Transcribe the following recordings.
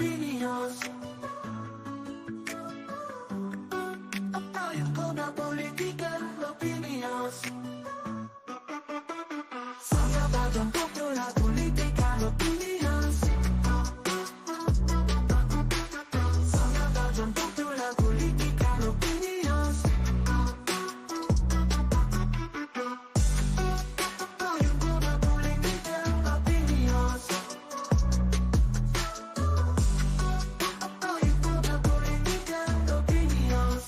opinions. Apayon ko na politika, opinions. Saya bagyang popular politika, opinions. Saya bagyang popular politika, opinions. Apayon ko na politika, opinions. Apayon ko na politika, opinions.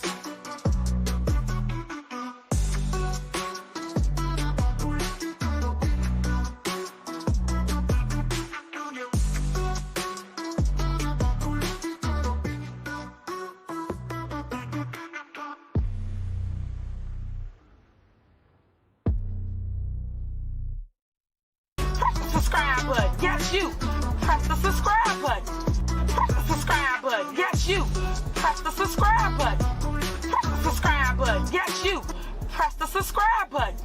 Subscribe button. Yes, you. Press the subscribe button. Press the subscribe button. Yes, you. Press the subscribe button. Press the subscribe button. Yes, you. Press the subscribe button.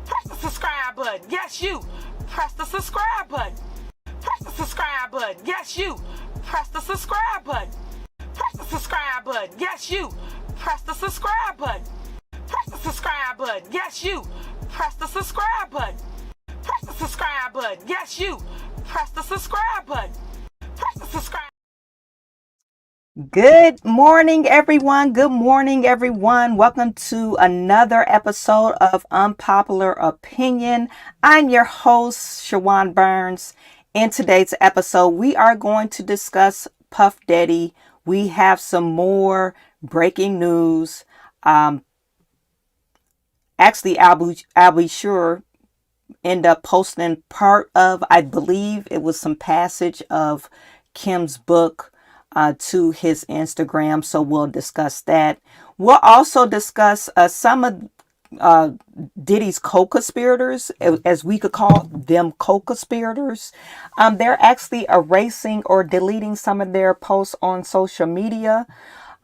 Press the subscribe button. Yes, you. Press the subscribe button. Press the subscribe button. Yes, you. Press the subscribe button. Press the subscribe button. Yes, you. Press the subscribe button. Press the subscribe button. Yes, you. Press the subscribe button. Press the subscribe button. Yes, you. Press the subscribe button. Press the subscribe. Good morning, everyone. Good morning, everyone. Welcome to another episode of Unpopular Opinion. I'm your host, Shawan Burns. In today's episode, we are going to discuss Puff Daddy. We have some more breaking news. Actually, I'll be sure end up posting part of, I believe it was some passage of Kim's book to his Instagram. So we'll discuss that. We'll also discuss some of Diddy's co-conspirators, as we could call them, co-conspirators. They're actually erasing or deleting some of their posts on social media.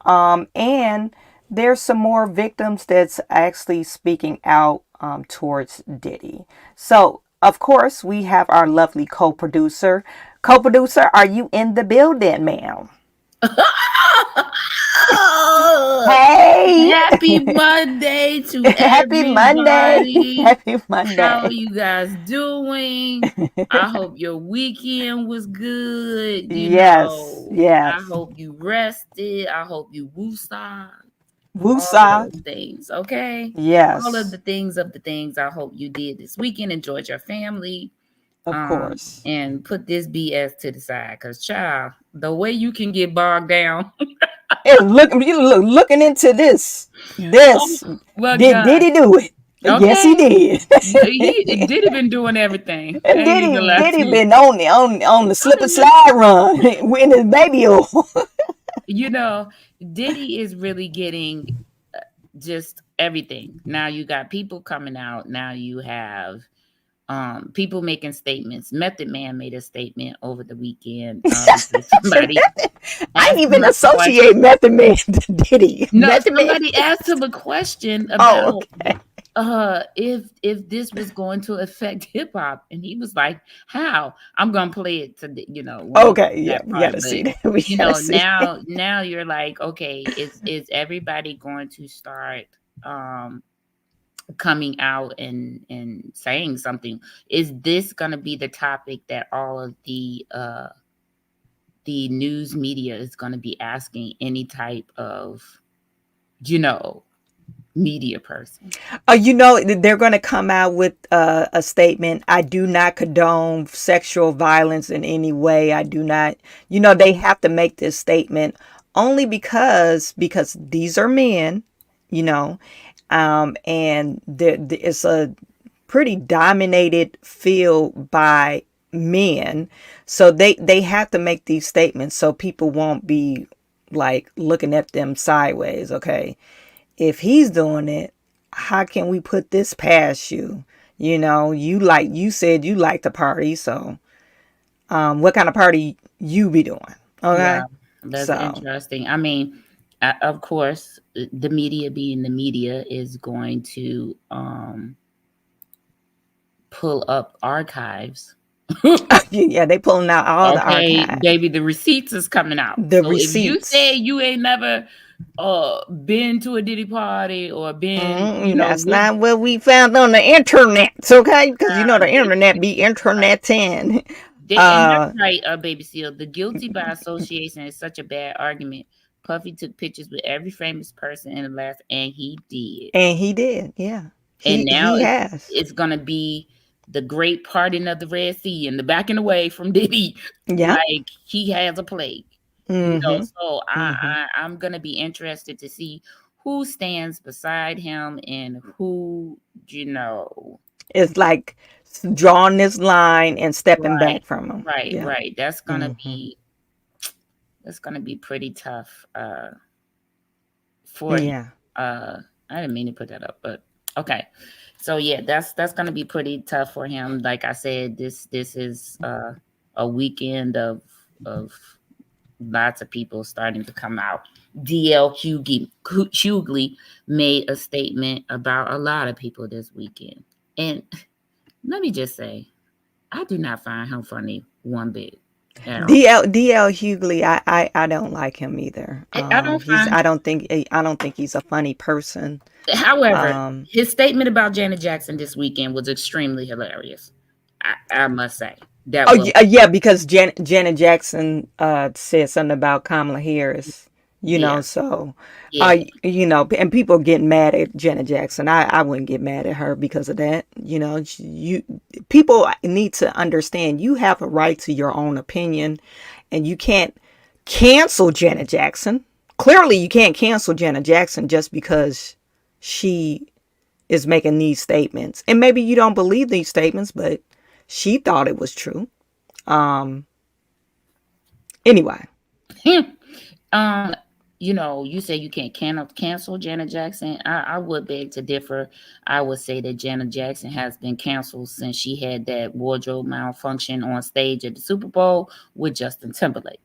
And there's some more victims that's actually speaking out towards Diddy. So, of course, we have our lovely co-producer. Co-producer, are you in the building, ma'am? Hey! Happy Monday to Happy Monday! everybody. Happy Monday! How are you guys doing? I hope your weekend was good. Yes. I hope you rested. I hope you woosah. Woosah. All of those things, okay? Yes. All of the things I hope you did this weekend. Enjoyed your family. Of course. And put this BS to the side, because child, the way you can get bogged down. Looking into this. Well, did he do it? Okay. Yes, he did. Diddy been doing everything. Diddy been on the slip and slide run in his baby oil. Diddy is really getting just everything. Now you got people coming out. Now you have people making statements. Method Man made a statement over the weekend. Somebody I didn't even associate Method Man to Diddy. No, somebody asked him a question about if this was going to affect hip hop, and he was like, "How?" I'm gonna play it to okay, yeah, we gotta see that. Now you're like, okay, is everybody going to start coming out and saying something? Is this going to be the topic that all of the news media is going to be asking any type of media person? They're going to come out with a statement. I do not condone sexual violence in any way. I do not, they have to make this statement only because these are men, and it's a pretty dominated field by men. So they have to make these statements so people won't be like looking at them sideways. Okay, if he's doing it, how can we put this past you? You said you like to party, so what kind of party you be doing? Okay, yeah, that's interesting. I mean, of course, the media being the media is going to pull up archives Yeah, they pulling out all the Okay, archives, baby, the receipts is coming out. the So if you say receipts. you ain't never been to a Diddy party or been, That's with not what we found on the internet, okay? Because you know the this, internet be right. interneting. And that's Uh, right, Baby Seal. The guilty by association is such a bad argument. Puffy took pictures with every famous person in the last, and he did. and he did, yeah. And now He it's has, it's gonna be the great parting of the Red Sea and the backing away from Diddy, yeah. like he has a plague. Mm-hmm. So Mm-hmm. I'm gonna be interested to see who stands beside him and who, you know, It's like drawing this line and stepping right, back from him. right, Yeah. right. Mm-hmm. That's gonna be pretty tough for him. Yeah. I didn't mean to put that up, but okay. So yeah, that's gonna be pretty tough for him. Like I said, this is a weekend of lots of people starting to come out. DL Hughley made a statement about a lot of people this weekend. And let me just say, I do not find him funny one bit at all. DL Hughley, I don't like him either. I don't find, I don't think he's a funny person. however, Um, his statement about Janet Jackson this weekend was extremely hilarious. I must say. That oh was, yeah, because Janet Jackson said something about Kamala Harris. yeah, So yeah, and people getting mad at Janet Jackson. I wouldn't get mad at her because of that. You people need to understand you have a right to your own opinion, and you can't cancel Janet Jackson. Clearly, you can't cancel Janet Jackson just because she is making these statements. And maybe you don't believe these statements, but she thought it was true. Anyway, um, you say you can't cancel Janet Jackson. I would beg to differ. I would say that Janet Jackson has been canceled since she had that wardrobe malfunction on stage at the Super Bowl with Justin Timberlake.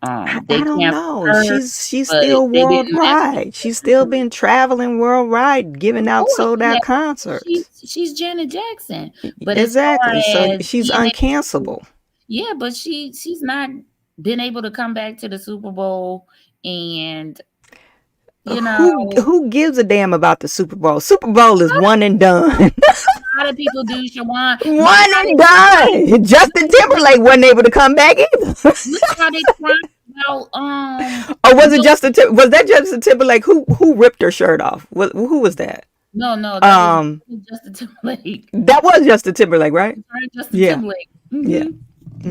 They I don't canceled know. her, She's but still they didn't mess worldwide. She's still with. been traveling worldwide, giving Of out course, sold out concerts. she's Janet Jackson. But as far Exactly. So as she's being able, uncancelable. yeah, but she's not been able to come back to the Super Bowl, and you know, Who gives a damn about the Super Bowl? Super Bowl is one and done. a lot of people do, Shawan. Look at One how and they done. Justin Timberlake wasn't able to come back either. look at how they crying about Or was it Will- was that Justin Timberlake who ripped her shirt off? Who was that? no, Um Justin Timberlake. that was Justin Timberlake, right? Sorry, Justin Yeah. Timberlake. Yeah.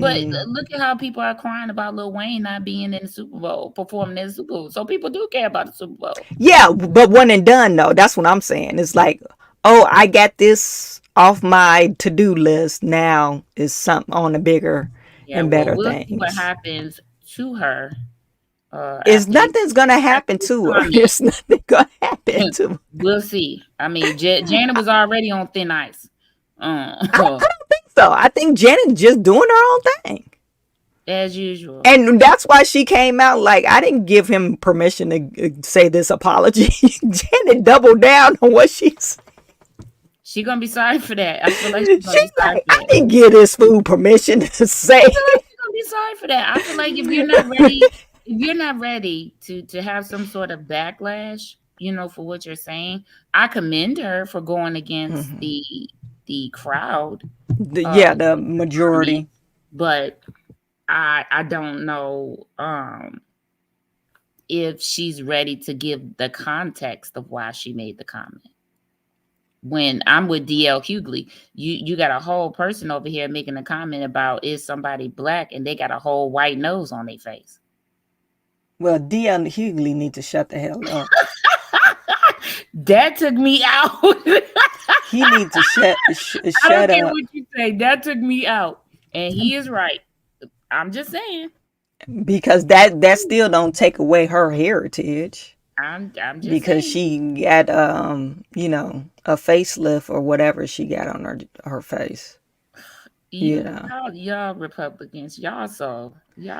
But Mm. look at how people are crying about Lil Wayne not being in the Super Bowl, performing in the Super Bowl. So people do care about the Super Bowl. Yeah, but one and done though. That's what I'm saying. It's like, oh, I got this off my to-do list. Now is something on the bigger Yeah, and well, better we'll see what things. happens to her Is after nothing's gonna happen this to her. comment. There's nothing gonna happen to her. We'll see. I mean, Janet was already on thin ice. I don't think so. I think Janet's just doing her own thing. As usual. And that's why she came out like, I didn't give him permission to say this apology. Janet doubled down on what she said. She gonna be sorry for that. I feel like she's gonna be She's sorry like, for I that. didn't give this fool permission to say. I feel like she's gonna be sorry for that. I feel like if you're not ready to have some sort of backlash, for what you're saying, I commend her for going against Mhm. the crowd. The majority. But I don't know if she's ready to give the context of why she made the comment. When I'm with DL Hughley, you got a whole person over here making a comment about is somebody black, and they got a whole white nose on their face. Well, D.L. Hughley need to shut the hell up. That took me out. He needs to I don't shut care up. what you say. That took me out, and he is right. I'm just saying. Because that still don't take away her heritage. I'm just Because saying. she got a facelift or whatever she got on her face. Y'all Republicans, y'all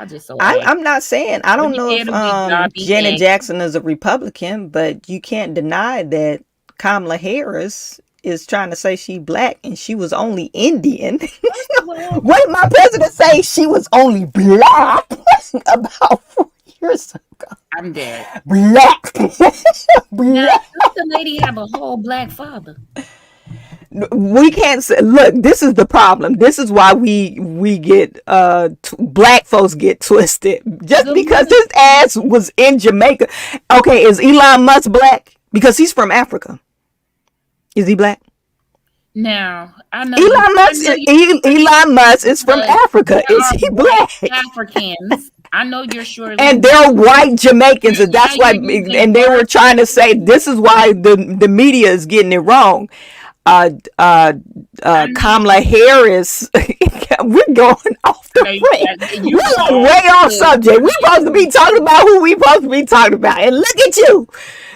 just so I'm not saying, I don't know if Janet Janet Jackson is a Republican, but you can't deny that Kamala Harris is trying to say she black and she was only Indian. Well, What did my president say? She was only black about 4 years ago. I'm dead. Black. Now, Black. does the lady have a whole black father? We can't say, look, this is the problem. This is why we get black folks get twisted. Just The because mother- his ass was in Jamaica. Okay, is Elon Musk black? Because he's from Africa. Is he black? Now, I know Elon Musk is from but Africa. there Is are he white black? Africans. I know you're surely And they're white Jamaicans, and that's Now why. you're using And they were words. trying to say this is why the media is getting it wrong. Kamala Harris. We're going off the Okay, way. you We're are way off good. subject. We're supposed to be talking about who we supposed to be talking about. And look at you.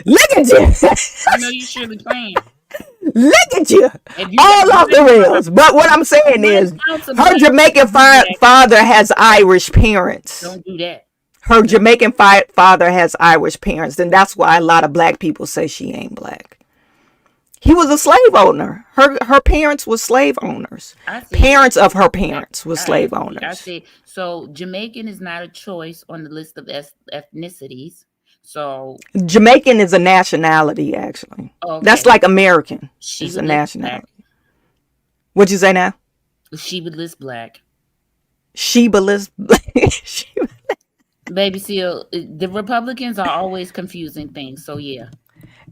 Look at you. I know you're surely playing. Look at you. If you All got off the rails. But what I'm saying is, her Jamaican father has Irish parents. Don't do that. Her Jamaican father has Irish parents, and that's why a lot of black people say she ain't black. He was a slave owner. Her parents were slave owners. I see. Parents of her parents were slave I owners. see. So Jamaican is not a choice on the list of ethnicities. So Jamaican is a nationality, actually. okay. That's like American. She It's a would list nationality. What'd you say now? black. She would list black. Sheba list. Baby seal, the Republicans are always confusing things. So yeah.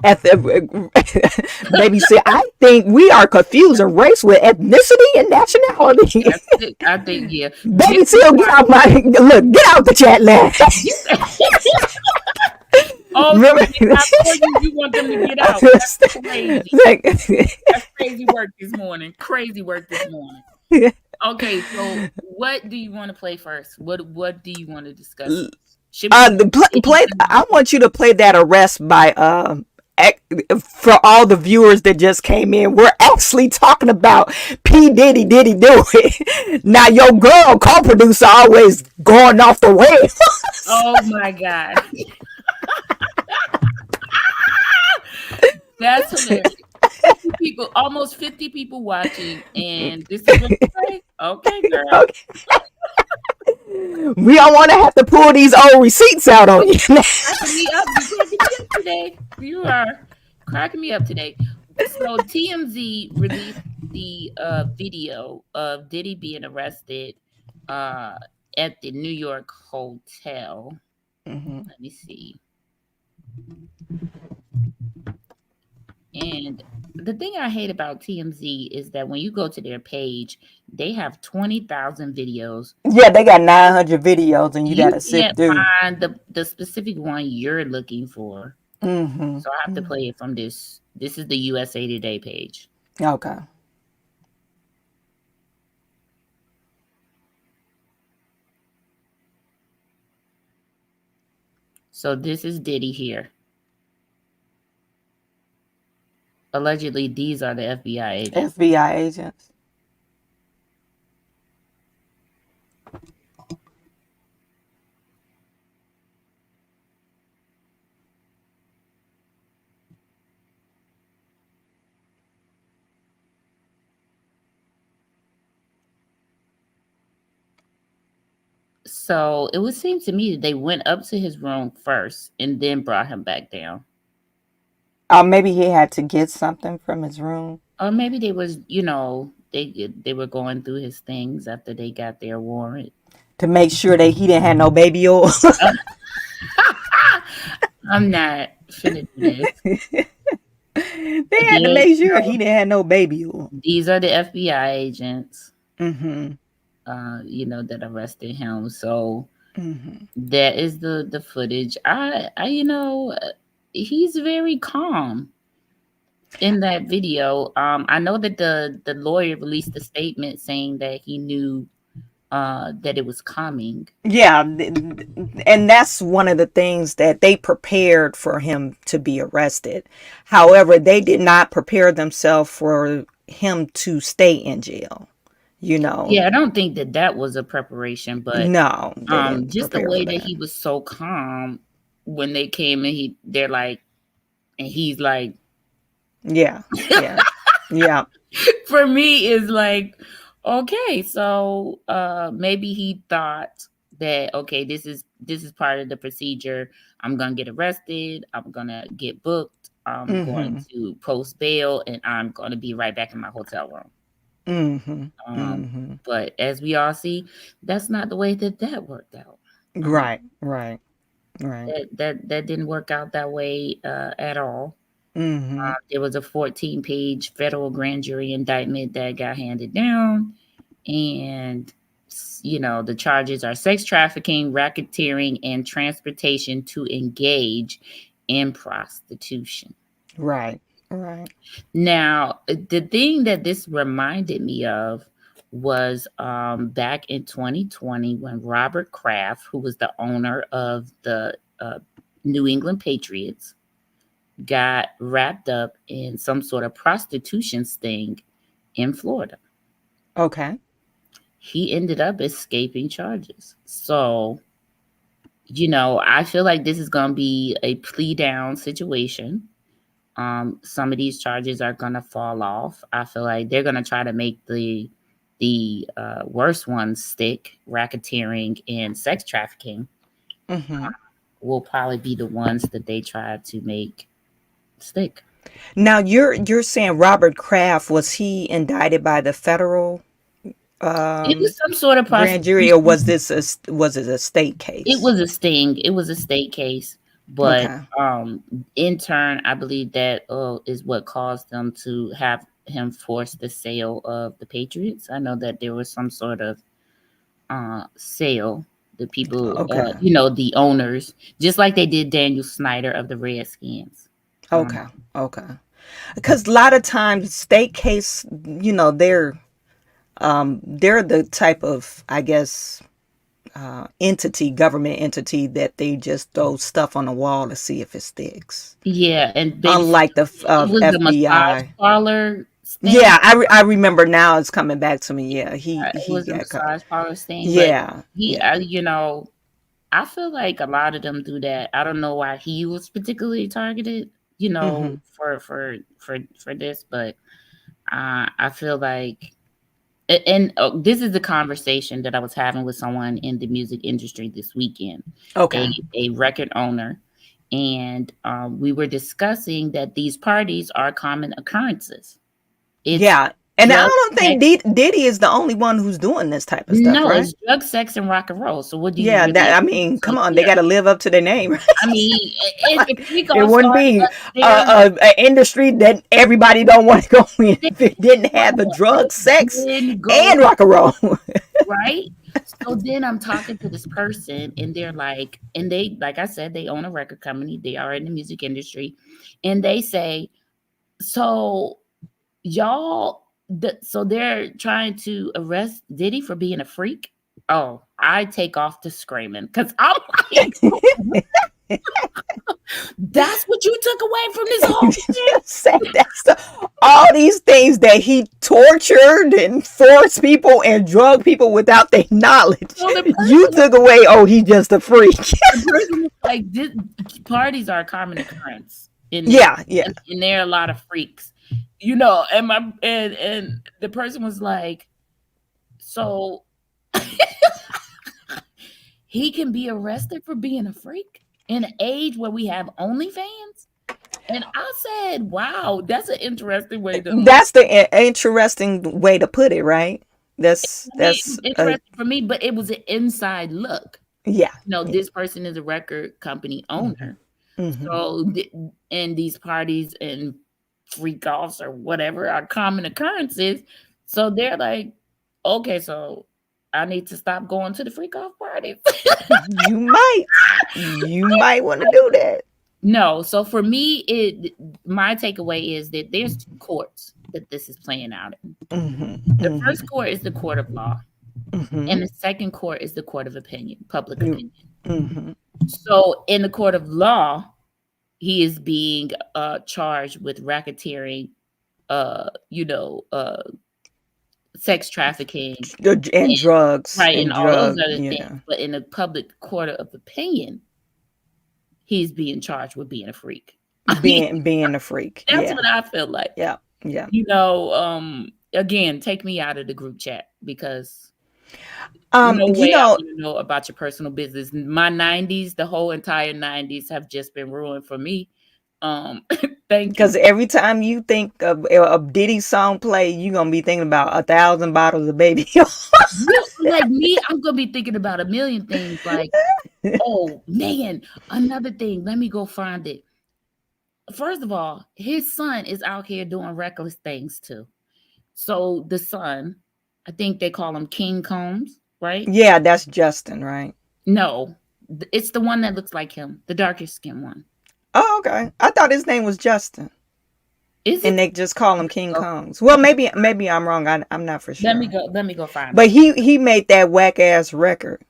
Baby, see, I think we are confusing race with ethnicity and nationality. I think yeah. Baby, still get out get out the chat line. Oh, Remember- you want them to get out. That's crazy. That's crazy work this morning. Crazy work this morning. Okay, so what do you want to play first? What do you want to discuss? Should we play. I want you to play that arrest by for all the viewers that just came in. We're actually talking about P. Diddy do it. Now your girl co-producer always going off the rails. Oh my god. That's hilarious. 50 people, almost 50 people watching, and this is what you say? Okay, girl. Okay. We don't want to have to pull these old receipts out on you. Cracking me up. You cracking me up today. You are cracking me up today. So TMZ released the video of Diddy being arrested at the New York hotel. Mhm. Let me see. And the thing I hate about TMZ is that when you go to their page, they have 20,000 videos. Yeah, they got 900 videos, and you gotta You sit can't through. find the specific one you're looking for. Mm-hmm. So I have to play it from this. This is the USA Today page. Okay. So this is Diddy here. Allegedly, these are the FBI agents. FBI agents. So it would seem to me that they went up to his room first and then brought him back down. Maybe he had to get something from his room. Or maybe they was, they were going through his things after they got their warrant. To make sure that he didn't have no baby oil. I'm not finna do this. They had to make sure he didn't have no baby oil. These are the FBI agents, Mm-hmm. That arrested him. So Mm-hmm. that is the footage. He's very calm in that video. I know that the lawyer released a statement saying that he knew that it was coming. Yeah, and that's one of the things that they prepared for him to be arrested. However, they did not prepare themselves for him to stay in jail. Yeah, I don't think that was a preparation, but No, they didn't just the prepare way for that he was so calm when they came and they're like, and he's like, Yeah, yeah. Yeah. For me is like, okay, so maybe he thought that, okay, this is part of the procedure. I'm gonna get arrested, I'm gonna get booked, I'm going Mm-hmm. to post bail, and I'm gonna be right back in my hotel room. Mm-hmm. um Mm-hmm. but as we all see, that's not the way that worked out. um Right. Right. Right. that didn't work out that way at all. Mm-hmm. There was a 14-page federal grand jury indictment that got handed down, and the charges are sex trafficking, racketeering, and transportation to engage in prostitution. Right. Right. Now, the thing that this reminded me of was back in 2020 when Robert Kraft, who was the owner of the New England Patriots, got wrapped up in some sort of prostitution sting in Florida. Okay. He ended up escaping charges. So, I feel like this is going to be a plea down situation. Some of these charges are going to fall off. I feel like they're going to try to make the worst ones stick. Racketeering and sex trafficking Mm-hmm. will probably be the ones that they try to make stick. Now you're saying Robert Kraft, was he indicted by the federal It um was some sort of grand jury, or prosecution. was it a state It case? was a sting. It was a state case, but Okay. in turn, I believe that is what caused them to have him force the sale of the Patriots. I know that there was some sort of sale. The people, Okay. the owners, just like they did Daniel Snyder of the Redskins. Um, Okay. Okay. Because a lot of times state case, they're the type of, I guess, entity, government entity, that they just throw stuff on the wall to see if it sticks. yeah, and basically, Unlike the it was a massage FBI. parlor sting. Yeah, I remember now. It's coming back to me. Yeah, It he was a got caught. massage parlor sting, but Yeah, he, yeah. I feel like a lot of them do that. I don't know why he was particularly targeted, Hmm. for this, but I feel like, and this is the conversation that I was having with someone in the music industry this weekend, a Okay. a record owner, and we were discussing that these parties are common occurrences. It's Yeah, and I drug, don't think sex. Diddy is the only one who's doing this type of stuff, No, right? it's drug, sex, and rock and roll. So what do you Yeah, really that I expect? mean, So come on, they yeah, got to live up to their name. I mean, if the freak It all wouldn't started be up there, a industry that everybody don't want to go in they if it didn't have the they drug, sex, didn't go and rock and roll. right. So then I'm talking to this person, and they're like, and they, like I said, they own a record company. They are in the music industry, and they say, so y'all, so they're trying to arrest Diddy for being a freak. Oh, I take off to screaming because I'm like, that's what you took away from this whole thing. Just say that's all these things that he tortured and forced people and drug people without their knowledge. So You took away, oh, he's just a freak. the person was like, this, parties are a common occurrence in this, Yeah, yeah. and there are a lot of freaks, and and the person was like, so he can be arrested for being a freak in an age where we have OnlyFans. And I said, wow, that's an interesting way to look. That's the interesting way to put it, right? That's I mean, it was that's interesting for me, but it was an inside look. yeah, yeah. This person is a record company Hmm. owner. Hmm. So, and these parties and freak offs or whatever are common occurrences. So they're like, okay, so I need to stop going to the freak off parties. You might want to do that. No, so for me, my takeaway is that there's two courts that this is playing out in. Hmm. The Hmm. first court is the court of law, Hmm. and the second court is the court of opinion, public opinion. Hmm. So in the court of law, he is being charged with racketeering, uh, you know, uh, sex trafficking, And and, drugs right, and and all those drug. other things. Yeah, But in the public court of opinion, he's being charged with being a freak. I mean, being a freak. that's Yeah, what I feel like. yeah. Yeah. Again, take me out of the group chat because no You way I know, want to know about your personal business. My 90s, the whole entire 90s have just been ruined for me. Um, thank you. because every time you think of a Diddy song play, you're gonna be thinking about 1,000 bottles of baby oil. Like me, I'm gonna be thinking about a million things. Like, oh man, another thing. Let me go find it. First of all, his son is out here doing reckless things too. So the son, I think they call him King Combs, right? Yeah, that's Justin, right? No, it's the one that looks like him, the darkest skin one. Oh, okay. I thought his name was Justin, Is and it? they just call him King Oh, Kongs. Well, maybe I'm wrong. I'm not for let me sure. go. Let me go find But it. he made that whack ass record,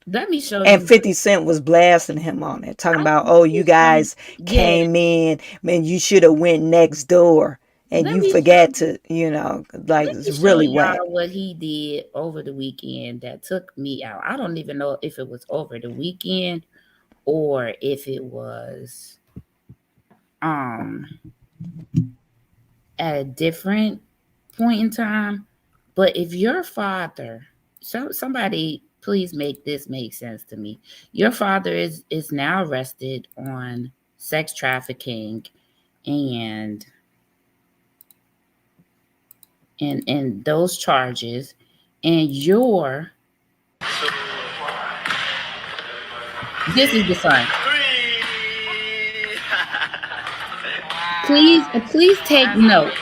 Let me show and you. 50 Cent was blasting him on it, talking I about, think oh, you it's one. guys Yeah. came in, man, you should have went next door, and Let you me show. forget to, like Let it's me show really whack. y'all what he did over the weekend that took me out. I don't even know if it was over the weekend or if it was um at a different point in time. But if your father, somebody please make this make sense to me. Your father is now arrested on sex trafficking and and those charges, and your this is the son. Please take note.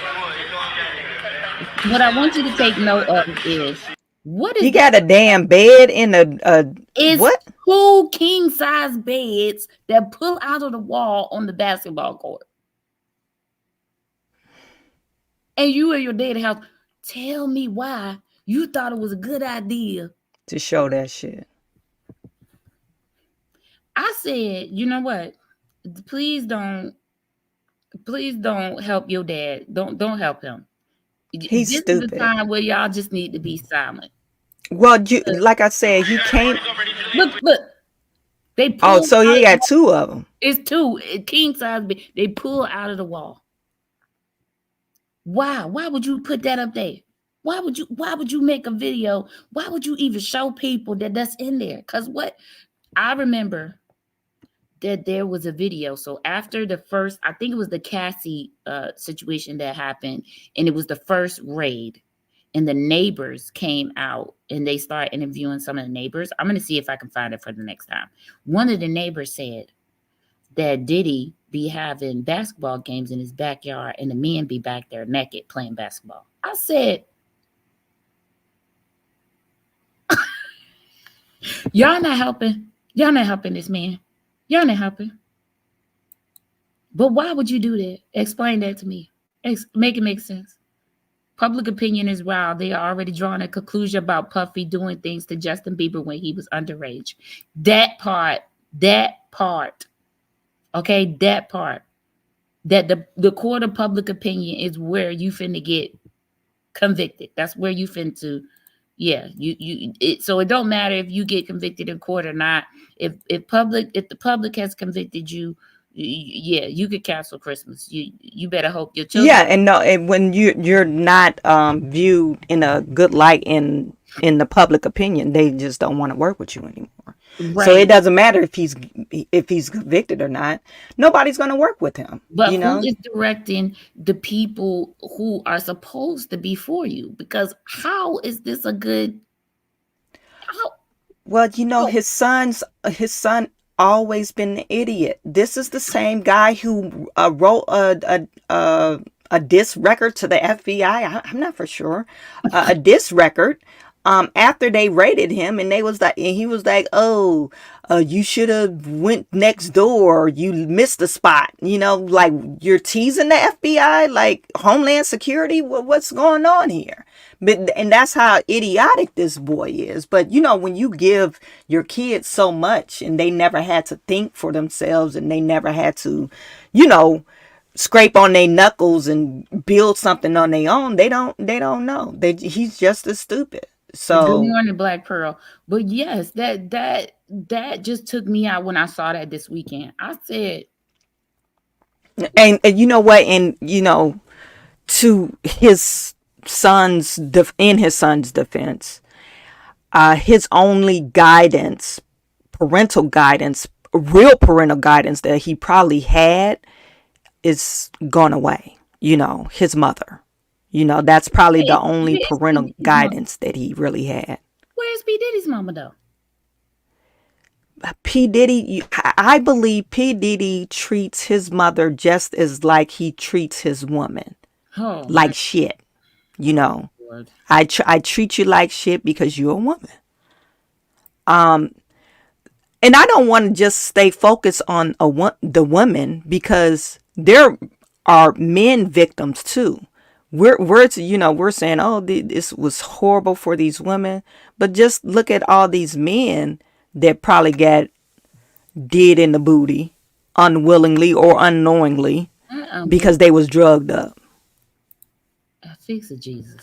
What I want you to take note of is what is He that? got a damn bed in a It's what? two king size beds that pull out of the wall on the basketball court. And you and your daddy house. Tell me why you thought it was a good idea. To show that shit. I said, you know what? Please don't help your dad. Don't help him. He's This is the stupid. time where y'all just need to be silent. Well, like I said, he came. Look, they Oh, pulled so out he of got two of them it's two king size bed. They pull out of the wall. Why? Why would you put that up there? Why would you make a video? Why would you even show people that that's in there? Cuz what? I remember that there was a video. So after the first, I think it was the Cassie situation that happened, and it was the first raid, and the neighbors came out and they started interviewing some of the neighbors. I'm gonna see if I can find it for the next time. One of the neighbors said that Diddy be having basketball games in his backyard, and the men be back there naked playing basketball. I said, y'all not helping. Y'all not helping this man. Y'all not helping. But why would you do that? Explain that to me. Make it make sense. Public opinion is wild. They are already drawing a conclusion about Puffy doing things to Justin Bieber when he was underage. That part, okay, that part. That the court of public opinion is where you finna get convicted. That's where you finna, yeah. So it don't matter if you get convicted in court or not. If the public has convicted you, yeah, you could cancel Christmas. You better hope your children. Yeah, and no, and when you're not viewed in a good light in the public opinion, they just don't want to work with you anymore. So it Right. doesn't matter if he's convicted or not. Nobody's going to work with him. But You who know. is directing the people who are supposed to be for you? Because how is this a good how Well, how his son always been an idiot. This is the same guy who wrote a diss record to the FBI. I'm not for sure. A diss record. After they raided him, and he was like, "Oh, you should have went next door. You missed the spot. Like you're teasing the FBI, like Homeland Security. What's going on here?" And that's how idiotic this boy is. But when you give your kids so much and they never had to think for themselves and they never had to, you know, scrape on their knuckles and build something on their own, they don't know. He's just as stupid. good So morning, Black Pearl. But yes, that just took me out when I saw that this weekend. I said, and you know what, and to his son's in his son's defense, his only guidance, parental guidance, real parental guidance that he probably had is gone away. His mother. That's probably the only Where's P. parental Diddy's mama? guidance that he really had. Where's P. Diddy's mama though? P. Diddy, I believe P. Diddy treats his mother just as like he treats his woman. Oh Like my shit. You know, Lord. I treat you like shit because you're a woman. And I don't want to just stay focused on the women, because there are men victims too. We're saying, oh, this was horrible for these women, but just look at all these men that probably got did in the booty unwillingly or unknowingly because they was drugged up. Fix it, Jesus.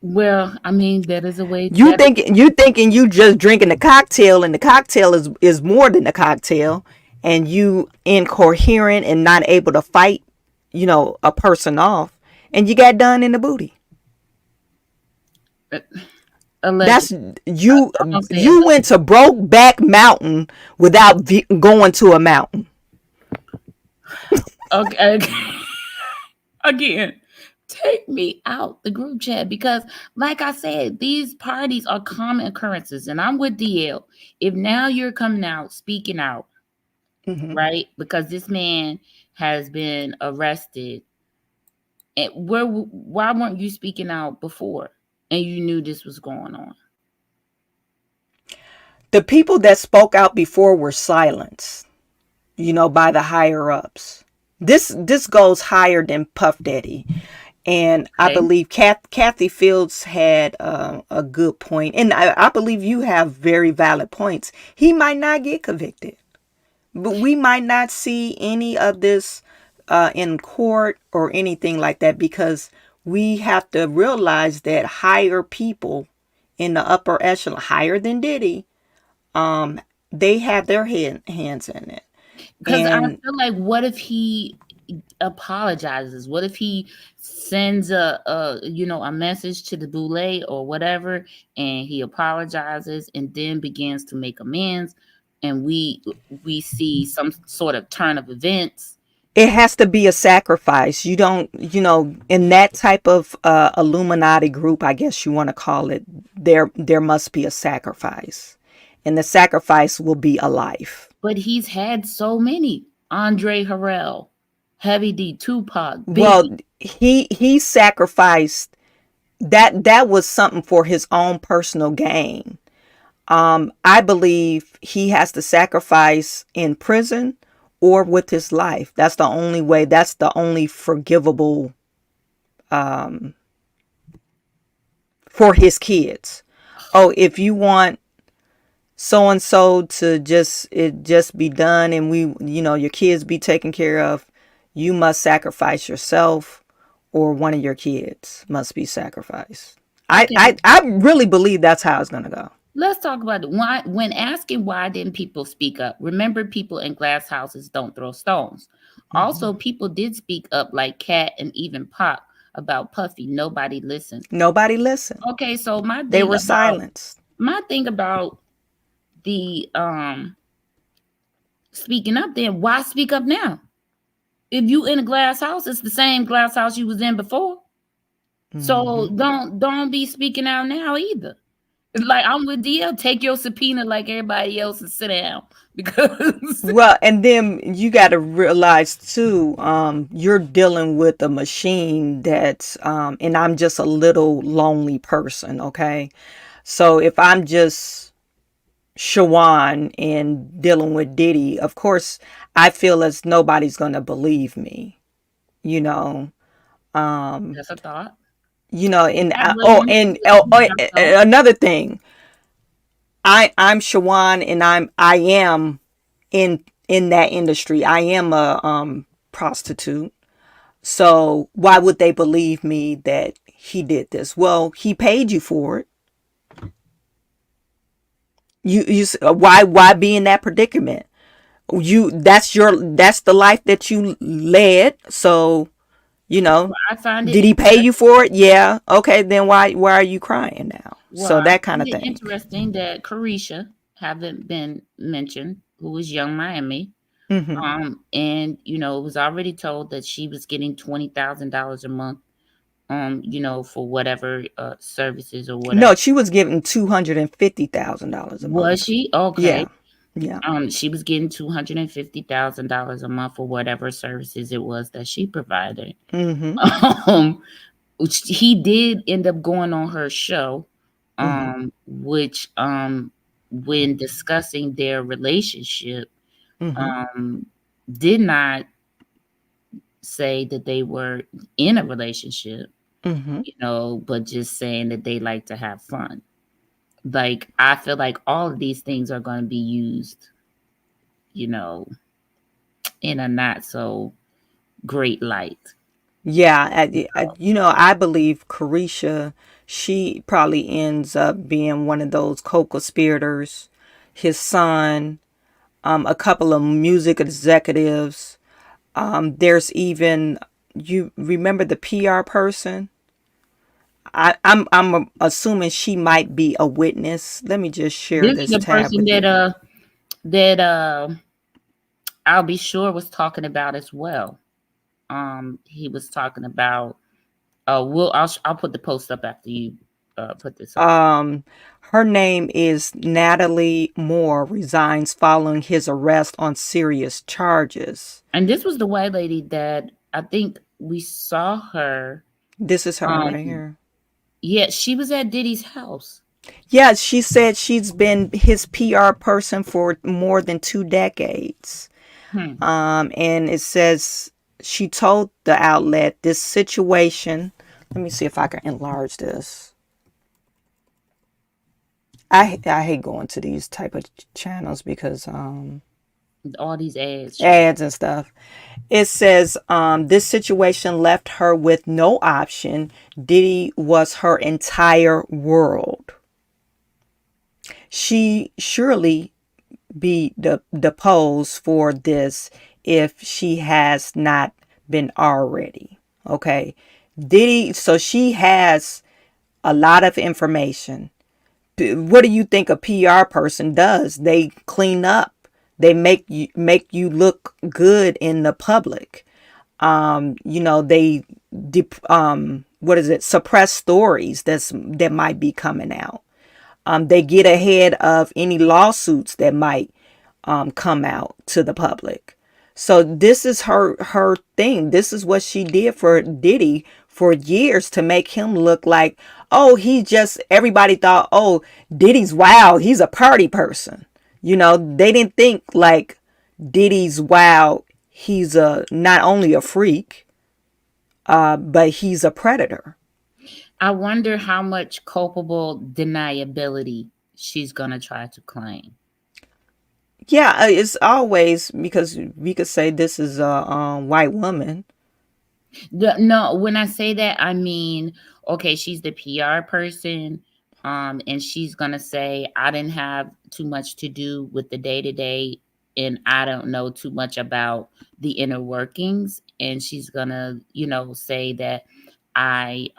Well, I mean, that is a way. You thinking you just drinking the cocktail, and the cocktail is more than the cocktail, and you incoherent and not able to fight, a person off, and you got done in the booty. That's you. You went to Brokeback Mountain without going to a mountain. Okay. Again, take me out the group chat, because, like I said, these parties are common occurrences, and I'm with DL. If now you're coming out, speaking out, right? Because this man has been arrested, and why weren't you speaking out before, and you knew this was going on? The people that spoke out before were silenced, by the higher ups. This goes higher than Puff Daddy. And I believe Kathy Fields had a good point. And I believe you have very valid points. He might not get convicted, but we might not see any of this in court or anything like that, because we have to realize that higher people in the upper echelon, higher than Diddy, they have their hands in it. Because I feel like, what if he apologizes? What if he sends a message to the Boule or whatever, and he apologizes and then begins to make amends, and we see some sort of turn of events? It has to be a sacrifice. You don't, in that type of Illuminati group, I guess you want to call it, there must be a sacrifice. And the sacrifice will be a life. But he's had so many. Andre Harrell, Heavy D, Tupac, Biggie. Well, he sacrificed that was something for his own personal gain. I believe he has to sacrifice in prison or with his life. That's the only way. That's the only forgivable for his kids. Oh, if you want so and so to just be done, and your kids be taken care of, you must sacrifice yourself, or one of your kids must be sacrificed. Okay. I really believe that's how it's gonna go. Let's talk about it. Why, when asking why didn't people speak up, remember, people in glass houses don't throw stones. Also, people did speak up, like Kat and even Pop, about Puffy. Nobody listened. Okay, so they were silenced. My thing about the speaking up, then why speak up now? If you in a glass house, it's the same glass house you was in before. So don't be speaking out now either. It's like, I'm with DL. Take your subpoena like everybody else and sit down. Because well, and then you got to realize too, you're dealing with a machine that's and I'm just a little lonely person. Okay, so if I'm just Shawan and dealing with Diddy, of course I feel as nobody's gonna believe me, that's a thought. And another thing, I'm Shawan, and I am in that industry. I am a prostitute. So why would they believe me that he did this? Well, he paid you for it. Why be in that predicament? That's the life that you led. So, you know, I find it did he pay you for it? Yeah. Okay, then why are you crying now? well, So I that kind find of it thing. interesting that Carisha haven't been mentioned, who was Young Miami. Hmm. And it was already told that she was getting $20,000 a month, for whatever services or whatever. No, she was getting $250,000 a Was month. she? Okay. Yeah. Yeah. She was getting $250,000 a month for whatever services it was that she provided. Hmm. Um, which he did end up going on her show, Hmm. which when discussing their relationship, Hmm. um, did not say that they were in a relationship, Hmm. but just saying that they like to have fun. Like, I feel like all of these things are going to be used, you know, in a not so great light. Yeah. I believe Carisha, she probably ends up being one of those co-conspirators. His son, a couple of music executives. There's even, you remember the PR person? I'm assuming she might be a witness. Let me just share This is this the tab person with you. that I'll be sure was talking about as well. He was talking about. I'll put the post up after you put this up. Um, Her name is Natalie Moore. Resigns following his arrest on serious charges. And this was the white lady that I think we saw her. This is her Um, right here. yeah, she was at Diddy's house. Yeah, she said she's been his PR person for more than 2 decades. Hmm. And it says she told the outlet this situation. Let me see if I can enlarge this. I hate going to these type of channels because All these ads show. ads and stuff. It says this situation left her with no option. Diddy was her entire world. She surely be deposed for this if she has not been already. Okay. Diddy, so she has a lot of information. What do you think a PR person does? They clean up. They make you look good in the public. They what is it? Suppress stories that might be coming out. They get ahead of any lawsuits that might come out to the public. So this is her thing. This is what she did for Diddy for years to make him look like, oh, he just, everybody thought, oh, Diddy's wild. He's a party person. They didn't think like Diddy's wild. He's not only a freak, but he's a predator. I wonder how much culpable deniability she's gonna try to claim. Yeah, it's always because we could say this is a white woman. No, when I say that, I mean, okay, she's the PR person, and she's gonna say, I didn't have too much to do with the day to day, and I don't know too much about the inner workings, and she's gonna, say that I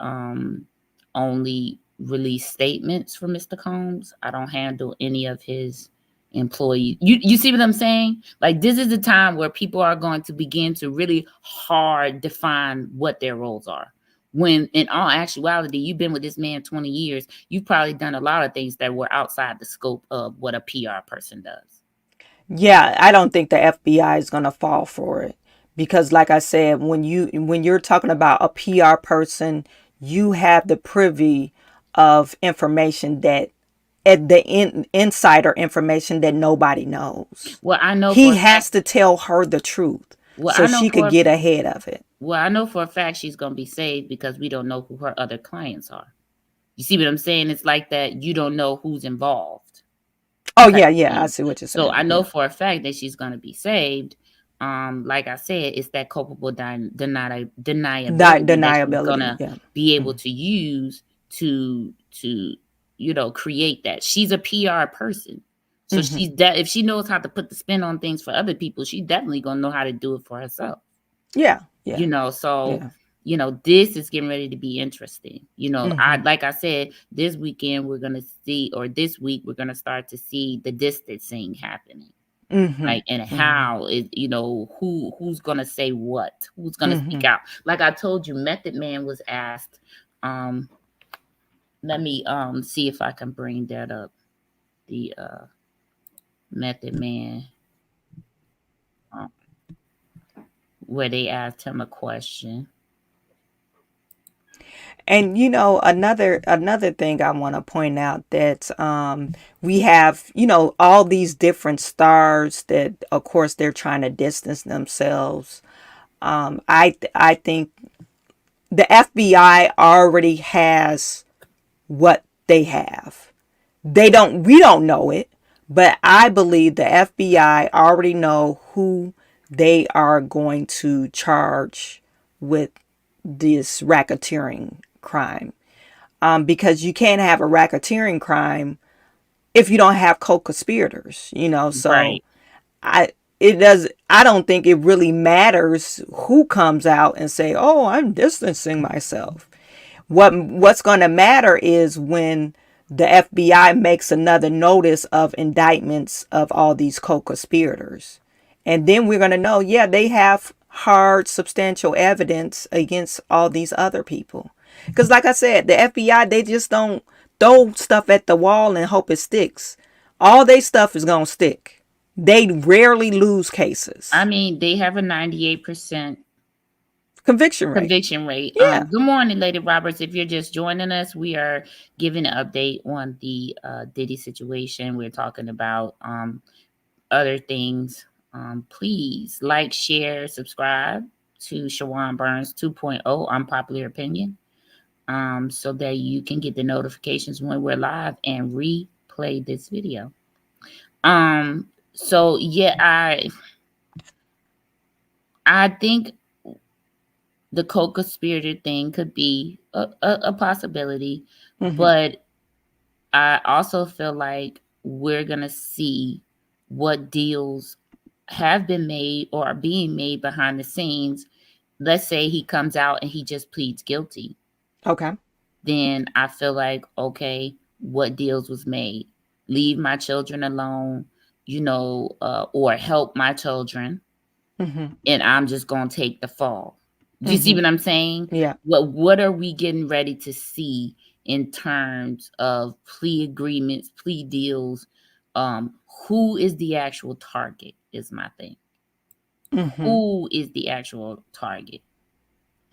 only release statements for Mr. Combs. I don't handle any of his employees. You see what I'm saying? Like, this is the time where people are going to begin to really hard define what their roles are. When in all actuality, you've been with this man 20 years, you've probably done a lot of things that were outside the scope of what a PR person does. Yeah, I don't think the FBI is going to fall for it because like I said, when you're talking about a PR person, you have the privy of information that at insider information that nobody knows. Well, I know for He a fact. has to tell her the truth Well, so I know she could for get ahead of it. well, I know for a fact she's gonna be saved because we don't know who her other clients are. You see what I'm saying? It's like that. You don't know who's involved. Oh Type yeah, yeah, I thing. see what you're So I saying. know Yeah. for a fact that she's gonna be saved. Like I said, it's that culpable deniability that she's Deniability. gonna Yeah. be able Mhm. to use to create that. She's a PR person, So she's if she knows how to put the spin on things for other people, she's definitely gonna know how to do it for herself. Yeah. Yeah. You know, so Yeah. this is getting ready to be interesting. I Mhm. like I said, this weekend we're gonna see, or this week we're gonna start to see the distancing happening. Mhm. Like, and Mhm. how is who's gonna say what, who's gonna speak Mhm. out. Like I told you, Method Man was asked. Let me see if I can bring that up. The Method Man, um, where they asked him a question. And another thing I want to point out that we have all these different stars that of course they're trying to distance themselves. I think the FBI already has what they have. We don't know it, but I believe the FBI already know who they are going to charge with this racketeering crime. Because you can't have a racketeering crime if you don't have co-conspirators, so Right. I it does I don't think it really matters who comes out and say, "Oh, I'm distancing myself." What's going to matter is when the FBI makes another notice of indictments of all these co-conspirators. And then we're going to know, yeah, they have hard, substantial evidence against all these other people. Because, like I said, the FBI, they just don't throw stuff at the wall and hope it sticks. All their stuff is going to stick. They rarely lose I cases. mean, they have a 98% Conviction rate. conviction rate. Yeah. Good morning, Lady Roberts. If you're just joining us, we are giving an update on the Diddy situation. We're talking about other things. Please like, share, subscribe to Shawan Burns 2.0 Unpopular Opinion, so that you can get the notifications when we're live and replay this video. So yeah, I think the co-conspirator thing could be a possibility, Mm-hmm. but I also feel like we're gonna see what deals have been made or are being made behind the scenes. Let's say he comes out and he just pleads guilty. Okay. Then I feel like, okay, what deals was made? Leave my children alone, or help my children, Mm-hmm. and I'm just gonna take the fall. Do you see Mm-hmm. what I'm saying? Yeah. What are we getting ready to see in terms of plea agreements, plea deals? Who is the actual target? Is my thing. Mm-hmm. Who is the actual target?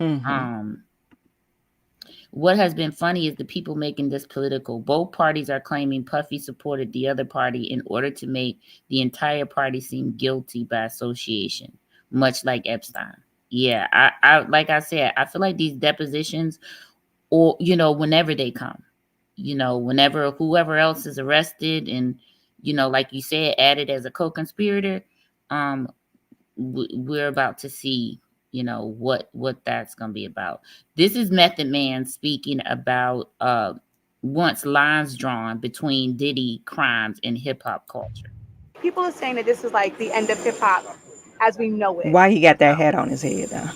Mm-hmm. Um, What has been funny is the people making this political. Both parties are claiming Puffy supported the other party in order to make the entire party seem guilty by association, much like Epstein. Yeah, I like I said, I feel like these depositions, or whenever they come, whenever whoever else is arrested and like you said, added as a co-conspirator, um, we're about to see what that's going to be about. This is Method Man speaking about once lines drawn between Diddy crimes and hip hop culture. People are saying that this is like the end of hip hop as we know it. Why he got that hat on his head now?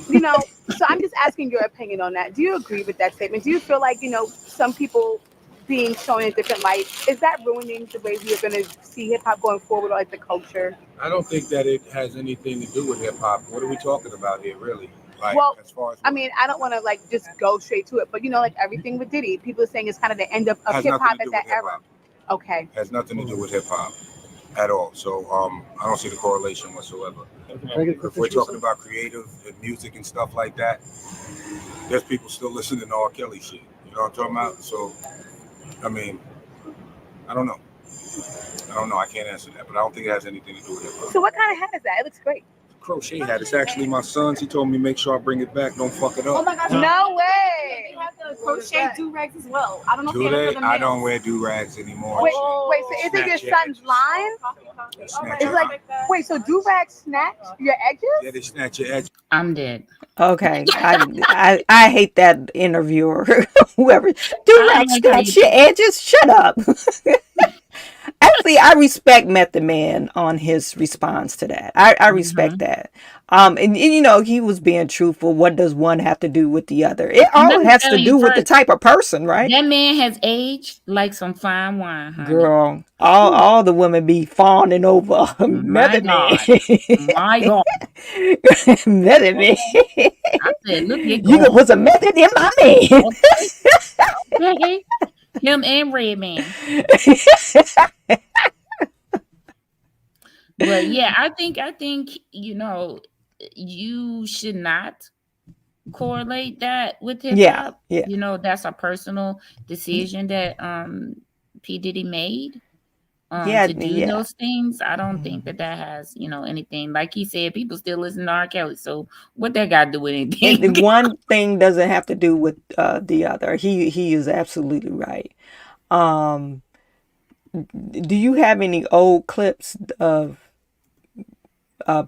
So I'm just asking your opinion on that. Do you agree with that statement? Do you feel like, some people being shown in a different light, is that ruining the way we are going to see hip hop going forward, or like the culture? I don't think that it has anything to do with hip hop. What are we talking about here, really? Like, Well, as far as I mean, I don't want to like just go straight to it, but like everything with Diddy, people are saying it's kind of the end of has hip nothing hop to at do that with hip era. hop. Okay. Has nothing to do with hip hop at all. So I don't see the correlation whatsoever. If we're talking about creative and music and stuff like that, there's people still listening to R. Kelly shit. You know what I'm talking about? So, I mean, I don't know. I can't answer that, but I don't think it has anything to do with hip hop. So what kind of hat is that? It looks great. Crochet hat. It's actually my son's. He told me make sure I bring it back. Don't fuck it up. Oh my gosh. No way. They have the crochet do-rags as well. I don't know if Do they have they? for the I males. don't wear do rags anymore. Wait, so is it your Snatch son's edges. line? Snatch It's your- like, wait, so do-rags snatch your edges? yeah, they snatch your edges. I'm dead. Okay, I hate that interviewer. Whoever I do don't like how snatch you your edges. Shut up. Actually, I respect Method Man on his response to that. I respect that. And you know, he was being truthful. What does one have to do with the other? It Let all me has tell to you do with the first, type of person, right? that man has aged like some fine wine, honey. Girl, all the women be fawning over My Method Man. God. My God. Method Man. I said, look at You can God. put some method in my man. Okay. Okay. Him and Redman. But yeah, I think you know, you should not correlate that with hip Yeah, hop. yeah. You know, that's a personal decision that P. Diddy made Yeah, to do yeah. those things. I don't think that has, you know, anything. Like he said, people still listen to R. Kelly. So what that got to do with And anything? one thing doesn't have to do with the other. He is absolutely right. Um, do you have any old clips of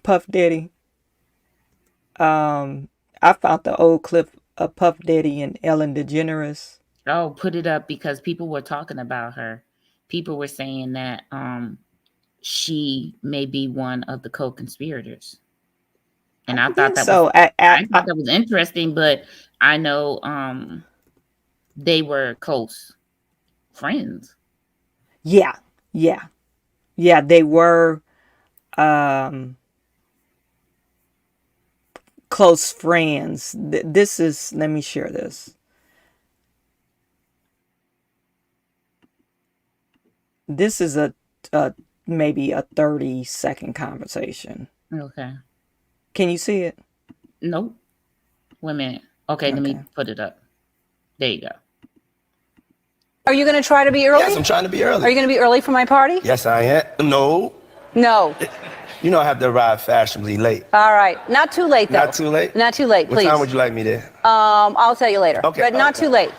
Puff Daddy? I found the old clip of Puff Daddy and Ellen DeGeneres. Oh, put it up because people were talking about her. People were saying that she may be one of the co-conspirators. And I thought that was So I thought that was interesting, but I know they were close friends. yeah, yeah, yeah. They were close friends. This is. Let me share this. This is a maybe a 30-second conversation. Okay. Can you see it? Nope. Wait a minute. Okay, let me Okay. put it up. There you go. Are you going to try to be early? Yes, I'm trying to be early. Are you going to be early for my party? Yes, I am. No. No. You know I have to arrive fashionably late. All right. Not too late, though. Not too late? Not too late, What please. time would you like me there? I'll tell you later. Okay, But not okay. too late.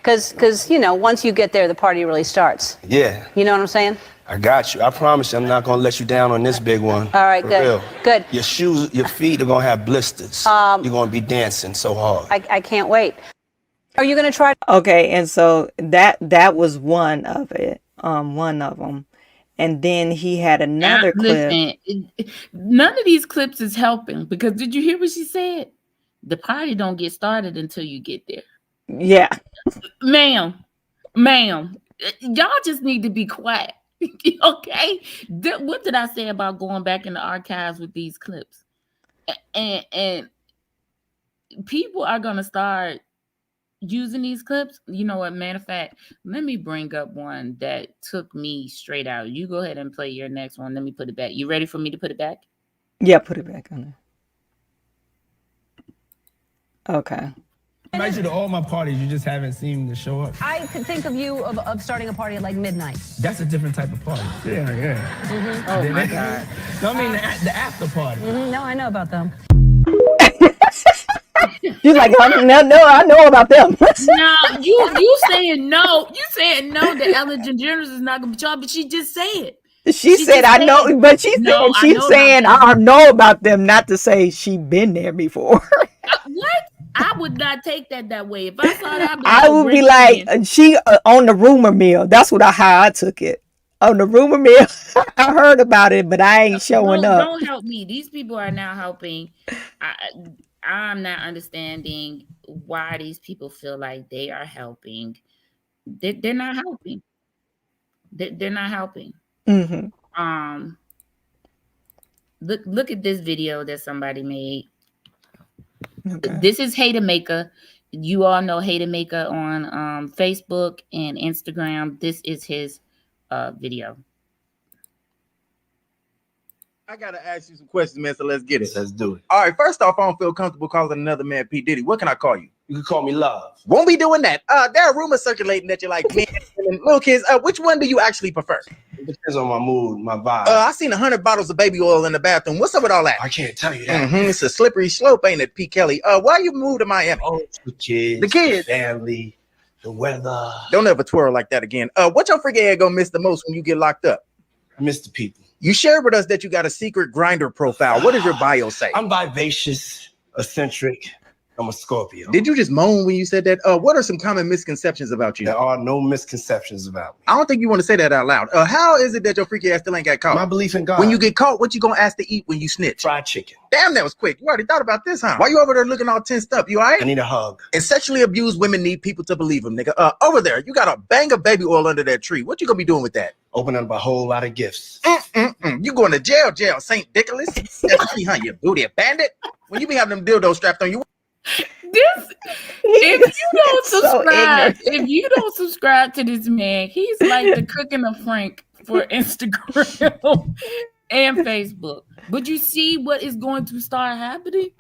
Because, you know, once you get there, the party really starts. Yeah, You know what I'm saying? I got you. I promise you I'm not gonna let you down on this big one. All right, For good. real. Good. Your shoes, your feet are gonna have blisters. You're gonna be dancing so hard. I can't wait. Are you going to try? Okay, and so that was one of it. One of them, and then he had another clip. Listen, none of these clips is helping because did you hear what she said? The party don't get started until you get there. Yeah, Ma'am, y'all just need to be quiet. Okay? What did I say about going back in the archives with these clips? And people are gonna start using these clips. You know what? Matter of fact, let me bring up one that took me straight out. You go ahead and play your next one. Let me put it back. You ready for me to put it back? yeah. Put it back on there. Okay. I invite you to all my parties, you just haven't seen the show up. I could think of you of starting a party at like midnight. That's a different type of party. Yeah. Oh my God. No, I mean the after party. No, I know about them. She's like, no, I know about them. No, you saying no. You saying no that Ellen DeGeneres is not gonna be charged, but she just said. She said, I know, but she said No, I she's know saying about I know about them, not to say she been there before. What? I would not take that way. If I saw that, I would be like, she on the rumor mill. That's how I took it. On the rumor mill, I heard about it, but I ain't showing up. Don't help me. These people are now helping. I'm not understanding why these people feel like they are helping. They're not helping. They're not helping. Mm-hmm. Look at this video that somebody made. Okay. This is Hater Maker. You all know Hater Maker on Facebook and Instagram. This is his video. I gotta ask you some questions, man. So let's get it. Let's do it. All right. First off, I don't feel comfortable calling another man P. Diddy. What can I call you? You can call me Love. Won't be doing that. There are rumors circulating that you're like men and little kids. Which one do you actually prefer? It depends on my mood, my vibe. I seen 100 bottles of baby oil in the bathroom. What's up with all that? I can't tell you that. It's a slippery slope, ain't it, P. Kelly? Why you moved to Miami? Oh, it's the kids. The kids. Family. The weather. Don't ever twirl like that again. What your freaking head gonna miss the most when you get locked up? I miss the people. You shared with us that you got a secret grinder profile. What does your bio say? I'm vivacious, eccentric, I'm a Scorpio. Did you just moan when you said that? What are some common misconceptions about you? There are no misconceptions about me. I don't think you want to say that out loud. How is it that your freaky ass still ain't got caught? My belief in God. When you get caught, what you gonna ask to eat when you snitch? Fried chicken. Damn, that was quick. You already thought about this, huh? Why you over there looking all tensed up? You all right? I need a hug. And sexually abused women need people to believe them, nigga. Over there, you got a bang of baby oil under that tree. What you gonna be doing with that? Opening up a whole lot of gifts. You going to jail, Saint Nicholas? That's me, huh, you booty bandit? When you be having them dildos strapped on you. If you don't subscribe to this man, he's like the cooking of Frank for Instagram and Facebook. But you see what is going to start happening?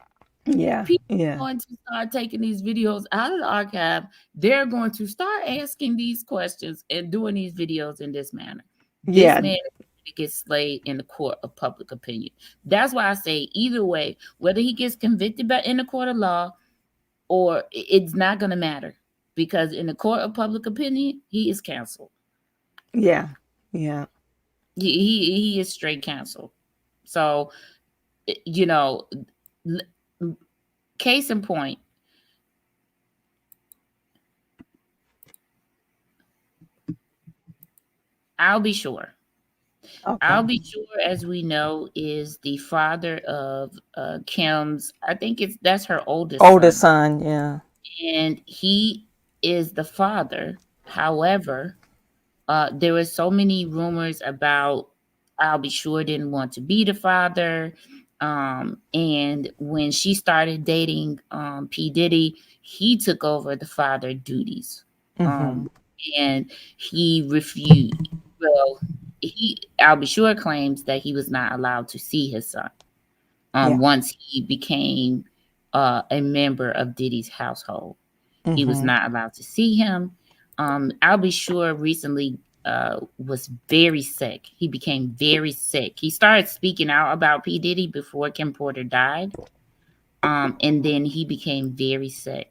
Yeah. People are going to start taking these videos out of the archive. They're going to start asking these questions and doing these videos in this manner. This man gets slayed in the court of public opinion. That's why I say either way, whether he gets convicted in the court of law or it's not going to matter, because in the court of public opinion, he is canceled. Yeah. He is straight canceled. So, case in point, I'll Be Sure. Okay. I'll Be Sure, as we know, is the father of Kim's. I think that's her oldest son. Yeah. And he is the father. However, there were so many rumors about I'll Be Sure didn't want to be the father. And when she started dating P. Diddy, he took over the father duties. And he refused. Well, I'll Be Sure claims that he was not allowed to see his son once he became a member of Diddy's household. He was not allowed to see him. I'll Be Sure recently was very sick. He became very sick. He started speaking out about P. Diddy before Kim Porter died. And then he became very sick.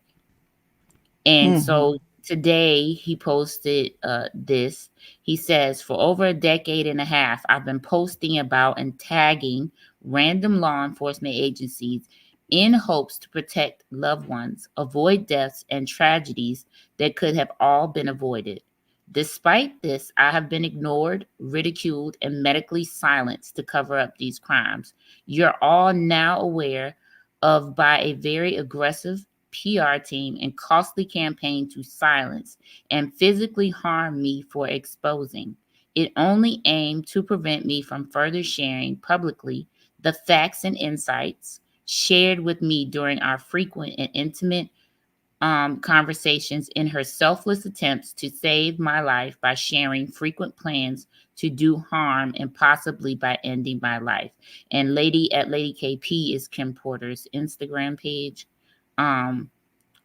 And so today he posted this. He says, for over a decade and a half, I've been posting about and tagging random law enforcement agencies in hopes to protect loved ones, avoid deaths and tragedies that could have all been avoided. Despite this, I have been ignored, ridiculed, and medically silenced to cover up these crimes. You're all now aware of by a very aggressive PR team and costly campaign to silence and physically harm me for exposing. It only aimed to prevent me from further sharing publicly the facts and insights shared with me during our frequent and intimate conversations in her selfless attempts to save my life by sharing frequent plans to do harm and possibly by ending my life. And Lady KP is Kim Porter's Instagram page. And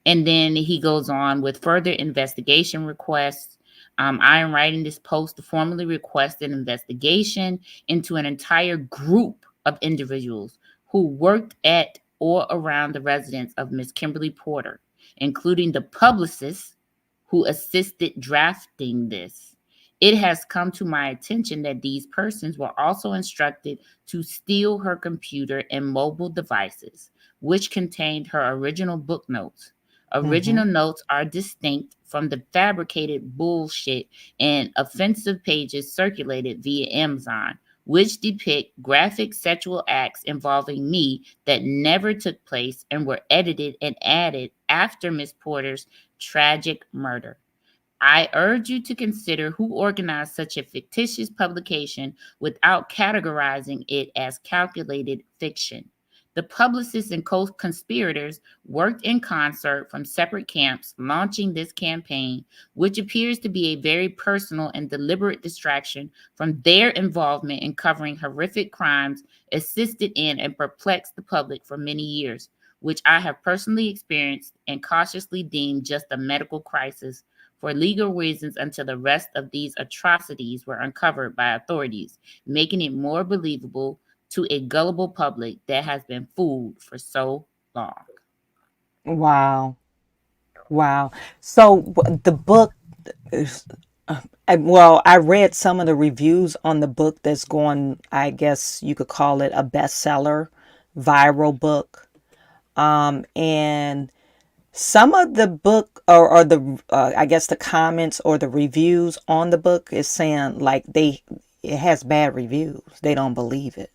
then he goes on with further investigation requests. I am writing this post to formally request an investigation into an entire group of individuals who worked at or around the residence of Miss Kimberly Porter, including the publicist who assisted drafting this. It has come to my attention that these persons were also instructed to steal her computer and mobile devices, which contained her original book notes. Original notes are distinct from the fabricated bullshit and offensive pages circulated via Amazon, which depict graphic sexual acts involving me that never took place and were edited and added after Miss Porter's tragic murder. I urge you to consider who organized such a fictitious publication without categorizing it as calculated fiction. The publicists and co-conspirators worked in concert from separate camps, launching this campaign, which appears to be a very personal and deliberate distraction from their involvement in covering horrific crimes assisted in and perplexed the public for many years, which I have personally experienced and cautiously deemed just a medical crisis for legal reasons until the rest of these atrocities were uncovered by authorities, making it more believable to a gullible public that has been fooled for so long. Wow. So the book is, I read some of the reviews on the book that's going, I guess you could call it a bestseller, viral book. And some of the book or the I guess the comments or the reviews on the book is saying like it has bad reviews. They don't believe it.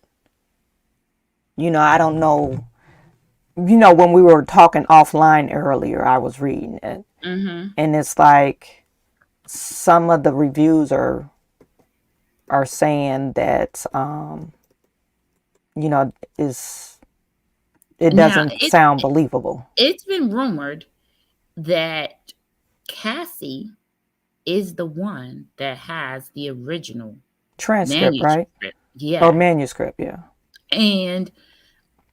I don't know. When we were talking offline earlier, I was reading it, and it's like some of the reviews are saying that is it Now, doesn't sound believable. it's been rumored that Cassie is the one that has the original Transcript, right? manuscript. Or Yeah. manuscript, yeah. And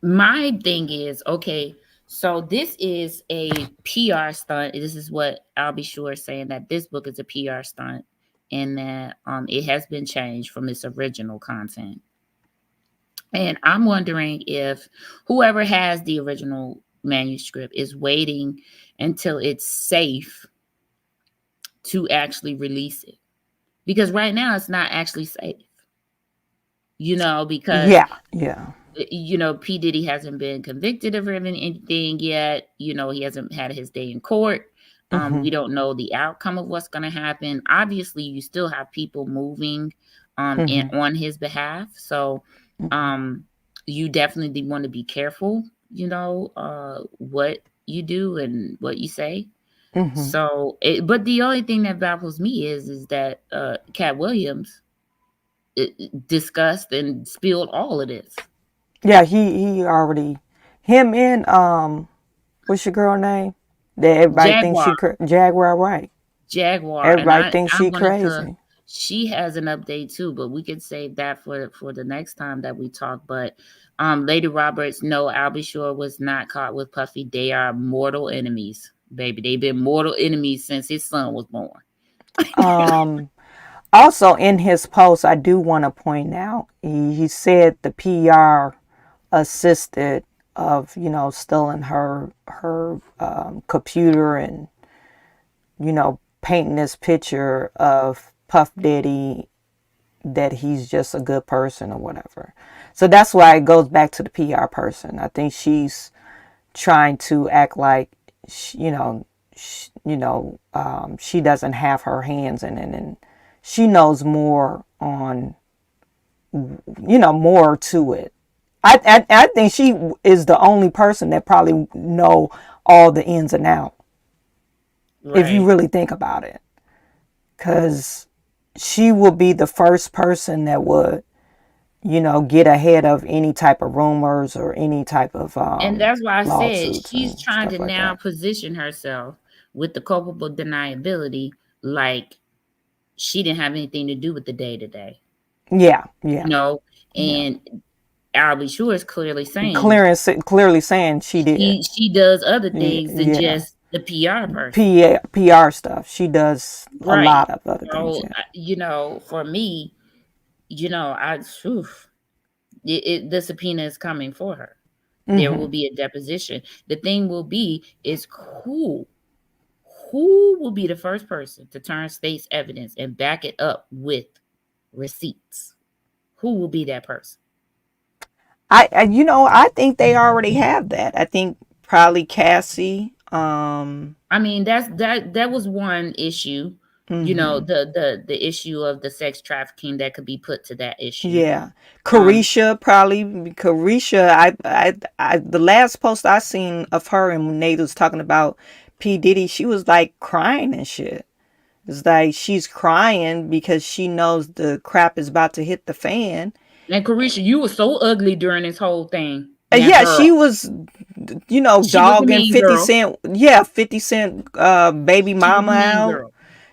my thing is, okay, so this is a PR stunt. This is what I'll be sure saying, that this book is a PR stunt, and that it has been changed from its original content. And I'm wondering if whoever has the original manuscript is waiting until it's safe to actually release it. Because right now it's not actually safe. Because Yeah. P. Diddy hasn't been convicted of anything yet. He hasn't had his day in court. We don't know the outcome of what's going to happen. Obviously, you still have people moving on his behalf. So you definitely want to be careful, what you do and what you say. So, but the only thing that baffles me is that Cat Williams discussed and spilled all of this. Yeah, he already, him and what's your girl name? That everybody thinks she Jaguar, right? Jaguar. Everybody And thinks she crazy. She has an update too, but we could save that for the next time that we talk. But Lady Roberts, no, Albie Shore was not caught with Puffy. They are mortal enemies, baby. They've been mortal enemies since his son was born. Also in his post, I do want to point out, he said the PR assisted of stealing her computer and painting this picture of Puff Daddy, that he's just a good person or whatever. So that's why it goes back to the PR person. I think she's trying to act like she doesn't have her hands in it, and she knows more on more to it. I think she is the only person that probably know all the ins and outs. Right. If you really think about it. Because she would be the first person that would, get ahead of any type of rumors or any type of and that's why I said she's trying to like now position herself with the culpable deniability, like she didn't have anything to do with the day-to-day. Yeah. And Albie Shore is clearly saying she did. She does other things than just the PR person. PR stuff. She does a lot of other things. For me, the subpoena is coming for her. There will be a deposition. The thing will be is who will be the first person to turn state's evidence and back it up with receipts? Who will be that person? I think they already have that. I think probably Cassie. I mean, that was one issue. The issue of the sex trafficking that could be put to that issue. Yeah, Carisha probably. Carisha, I the last post I seen of her and Nate was talking about P. Diddy, she was like crying and shit. It's like she's crying because she knows the crap is about to hit the fan. And Carisha, you were so ugly during this whole thing. Yeah, she was, dogging 50 Cent. Yeah, 50 Cent baby mama out,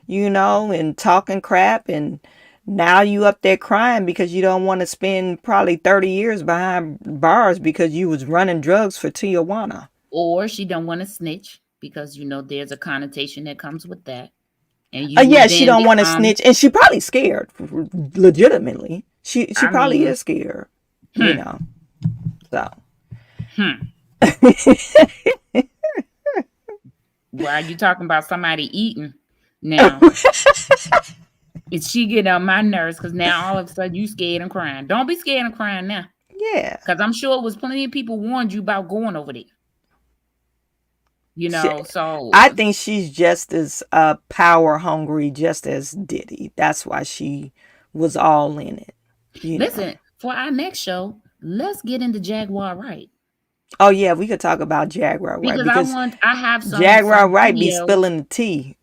and talking crap. And now you up there crying because you don't want to spend probably 30 years behind bars because you was running drugs for Tijuana. Or she don't want to snitch because, there's a connotation that comes with that. And she don't want to snitch. And she probably scared, legitimately. She probably is scared, so. Why are you talking about somebody eating now? Is she getting on my nerves? Because now all of a sudden you scared and crying. Don't be scared and crying now. Yeah. Because I'm sure it was plenty of people warned you about going over there. You She, know, so I think she's just as power hungry, just as Diddy. That's why she was all in it. You know. listen, for our next show, let's get into Jaguar Wright. Oh yeah, we could talk about Jaguar Wright Because because I have Jaguar some Wright be video. spilling the tea.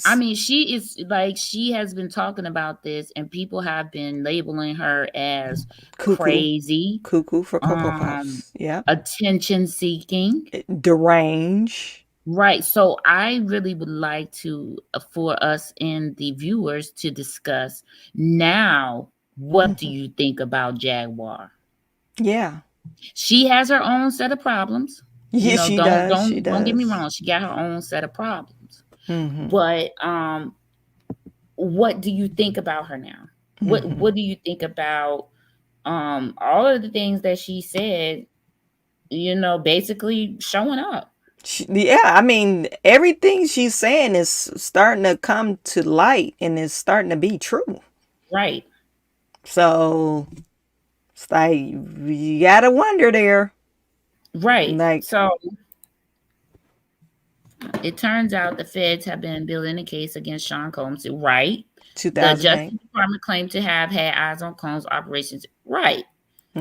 I mean, she is like, she has been talking about this, and people have been labeling her as Cuckoo, crazy, cuckoo for Cocoa um, Puffs. Yeah, attention seeking. derange. Right. So I really would like to, for us and the viewers to discuss now, what do Hmm. you think about Jaguar? Yeah, She has her own set of problems. You yeah, know, she don't does. She don't don't get me does. wrong. She got her own set of problems. Hmm. But what do you think about her now? Hmm. What do you think about all of the things that she said, you know, basically showing up? Yeah, I mean, everything she's saying is starting to come to light and is starting to be true. Right. So it's like you gotta wonder there. Right. Like So it turns out the feds have been building a case against Sean Combs. Right. The 2008. Justice Department claimed to have had eyes on Combs' operations. Right.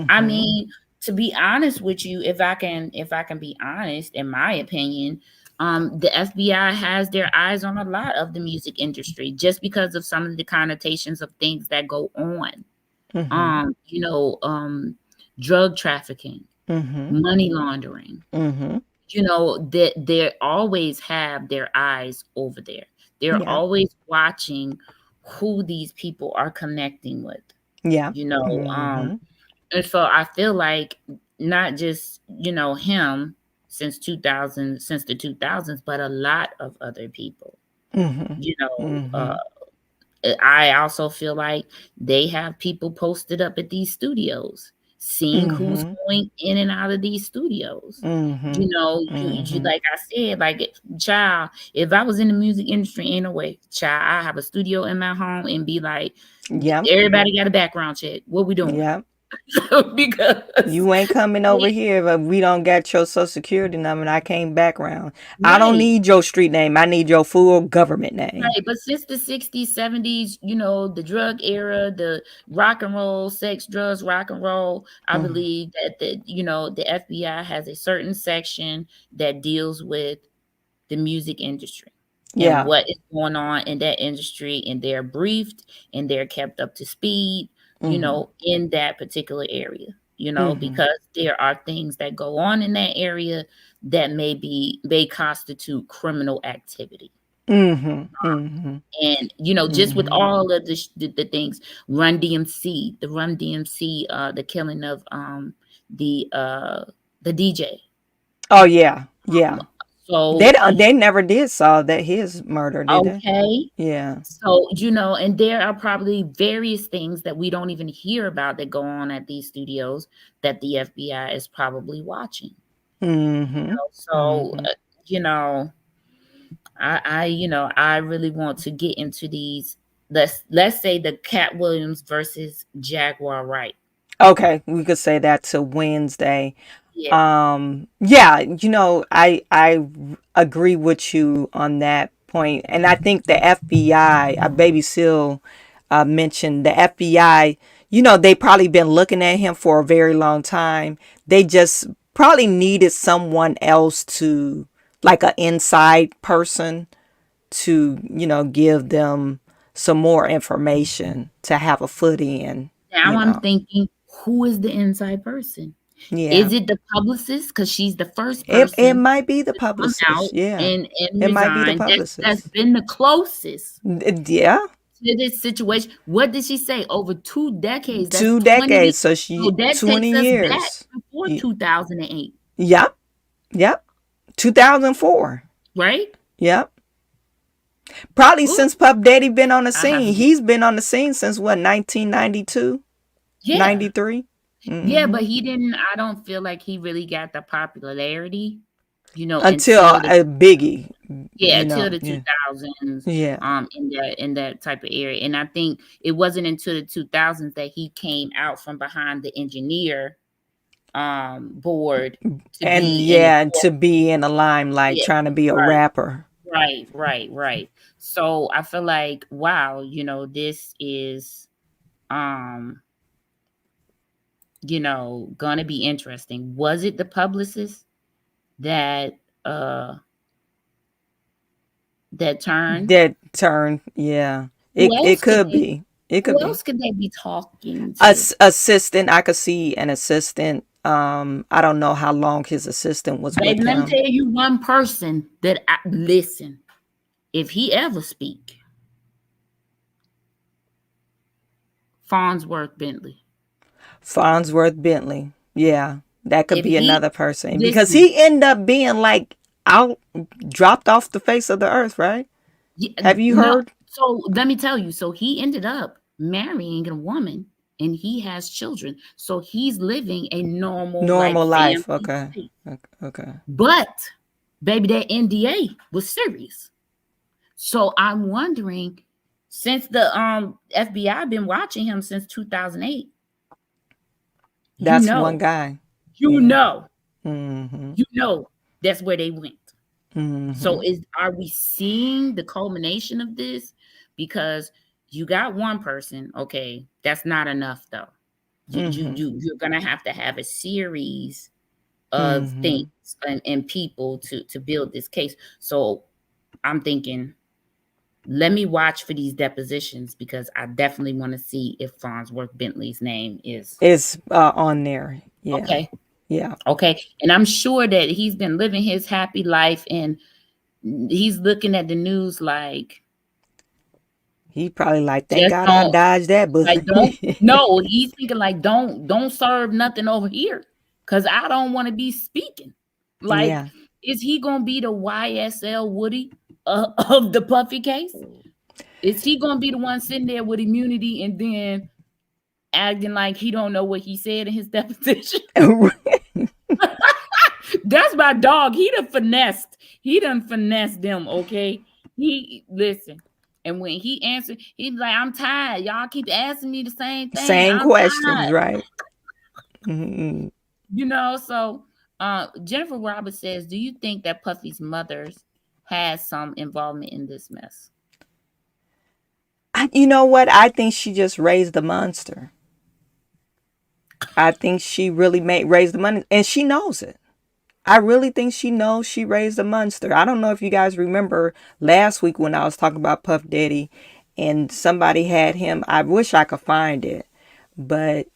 I Hmm. mean, to be honest with you, if I can be honest, in my opinion, the FBI has their eyes on a lot of the music industry just because of some of the connotations of things that go on. Hmm. You know, drug trafficking, Hmm. money laundering. Hmm. You know, that they always have their eyes over there. They're Yeah. always watching who these people are connecting with. Yeah. You know, Hmm. and so I feel like not just, you know, him since 2000, since the 2000s, but a lot of other people, Hmm. you know, Hmm. I also feel like they have people posted up at these studios, seeing who's Hmm. going in and out of these studios. Hmm. You know, you Hmm. like I said, like, child, if I was in the music industry, ain't no way, child, I have a studio in my home and be like, Yeah. everybody got a background check. What we doing? Yeah. Because You ain't coming over here if we don't get your social security number and I can't background. I don't right. need your street name. I need your full government name. Right, but since the 60s, 70s, you know, the drug era, the rock and roll, sex, drugs, rock and roll, I Hmm. believe that you know, the FBI has a certain section that deals with the music industry and Yeah. what is going on in that industry, and they're briefed and they're kept up to speed, you Hmm. know, in that particular area, you know, Hmm. because there are things that go on in that area that may constitute criminal activity. Hmm. Hmm. And you know, just with Hmm. all of the things, Run DMC, the killing of the DJ. Oh yeah. Yeah. They So don't, they never did solve that his murder, did they? okay, Yeah. so you know, and there are probably various things that we don't even hear about that go on at these studios that the FBI is probably watching. You Hmm. know? So Hmm. you know, you know, I really want to get into these. Let's say the Cat Williams versus Jaguar Wright. Okay, we could say that to Wednesday. Yeah, Yeah, I agree with you on that point. And I think the FBI, Baby Seal mentioned the FBI, they probably been looking at him for a very long time. They just probably needed someone else to, like an inside person to, give them some more information to have a foot in, now I'm thinking, who is the inside person? Yeah. Is it the publicist? Because she's the first It person might be the to come publicist. out Yeah. and It might be the resign. That's publicist. been the closest Yeah. to this situation. What did she say? Over 2 decades. That's 2 decades. 20. So So she that 20 takes us back years. before Y- 2008, Yep. Yep. 2004. right? Yep. Probably Ooh, since Puff Daddy been on the I have a scene. He's been on the scene since what, 1992, yeah. 93? Yeah, Mm-hmm. but he didn't, I don't feel like he really got the popularity, you know, Until until the Biggie, until the Yeah. 2000s, Yeah. in that type of area. And I think it wasn't until the 2000s that he came out from behind the engineer board to And be in the yeah, to be in the limelight, yeah, trying to be a right, rapper. right. So I feel like, wow, this is gonna be interesting. Was it the publicist that that turned? That turn, yeah. Who It else could could they be. It could who be. else could they be talking to? Assistant, I could see an assistant. I don't know how long his assistant was with Baby, let me him. tell you one person that listen, if he ever speak, Farnsworth Bentley. Farnsworth Bentley. Yeah, that could If be he another person because listen, he ended up being like out, dropped off the face of the earth, right? Have you no, heard? so let me tell you. So he ended up marrying a woman and he has children. So he's living a normal, like, Normal family life. Okay. life. Okay. But baby, that NDA was serious. So I'm wondering, since the FBI been watching him since 2008, That's one guy. you Yeah. know, Mm-hmm. that's where they went. So Mm-hmm. are we seeing the culmination of this? Because you got one person, okay, that's not enough though. Mm-hmm. You're gonna have to have a series of Mm-hmm. things and people to build this case. So I'm thinking, let me watch for these depositions because I definitely want to see if Farnsworth Bentley's name is It's on there. Yeah. okay. Yeah. Okay. And I'm sure that he's been living his happy life and he's looking at the news like, He probably like, thank just God I don't, dodged that bullet. like, don't, no, he's thinking like, don't serve nothing over here because I don't want to be speaking. Like, Yeah. is he going to be the YSL Woody of the Puffy case? Is he going to be the one sitting there with immunity and then acting like he don't know what he said in his deposition? That's my dog. He done finessed them, okay? He listen. And when he answered, he's like, I'm tired. Y'all keep asking me the same thing. Same I'm questions, tired. right? Mm-hmm. So Jennifer Roberts says, do you think that Puffy's mother's has some involvement in this mess? You know what? I think she just raised the monster. I think she really raised the money, and she knows it. I really think she knows she raised a monster. I don't know if you guys remember last week when I was talking about Puff Daddy and somebody had him. I wish I could find it, but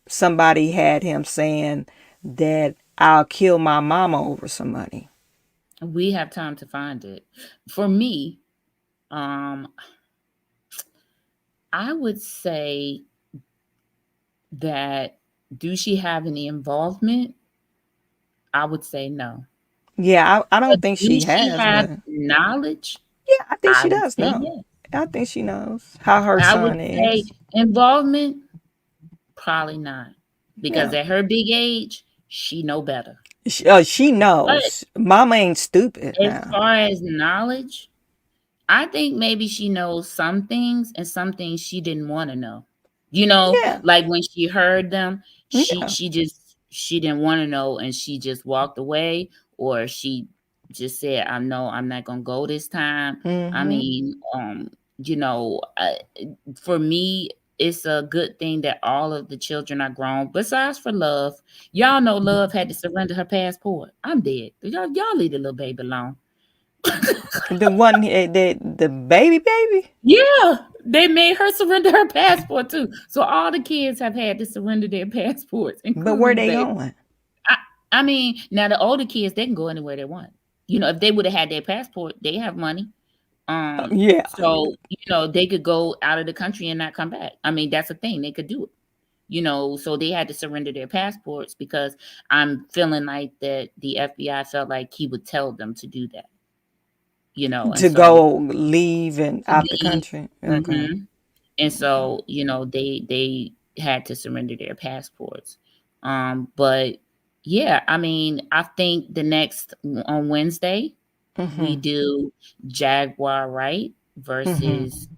somebody had him saying that I'll kill my mama over some money. We have time to find it. For me, I would say that, do she have any involvement? I would say no. Yeah, I don't But think do she she has, have but knowledge? yeah, I think I she would does say know. yes. I think she knows how her I would son say is. involvement, probably not. Because Yeah, at her big age, she know better. she But knows. Mama ain't stupid as now. far as knowledge, I think maybe she knows some things and some things she didn't want to know. Yeah, Like when she heard them, yeah. she didn't want to know and she just walked away, or she just said, I know I'm not gonna go this time. I Mm-hmm. mean, for me, it's a good thing that all of the children are grown. Besides for Love, y'all know Love had to surrender her passport. I'm dead. Y'all leave the little baby alone. The one, the baby. Yeah, they made her surrender her passport too. So all the kids have had to surrender their passports, But where including the they baby. going? I mean, now the older kids, they can go anywhere they want. If they would have had their passport, they have money. Yeah, So they could go out of the country and not come back. I mean, that's a thing. They could do it. So they had to surrender their passports because I'm feeling like that the FBI felt like he would tell them to do that. And to so go leave and to out the leave. country. Okay. hmm And so, they had to surrender their passports. But yeah, I mean, I think on Wednesday we Mhm. do Jaguar Wright Mhm. versus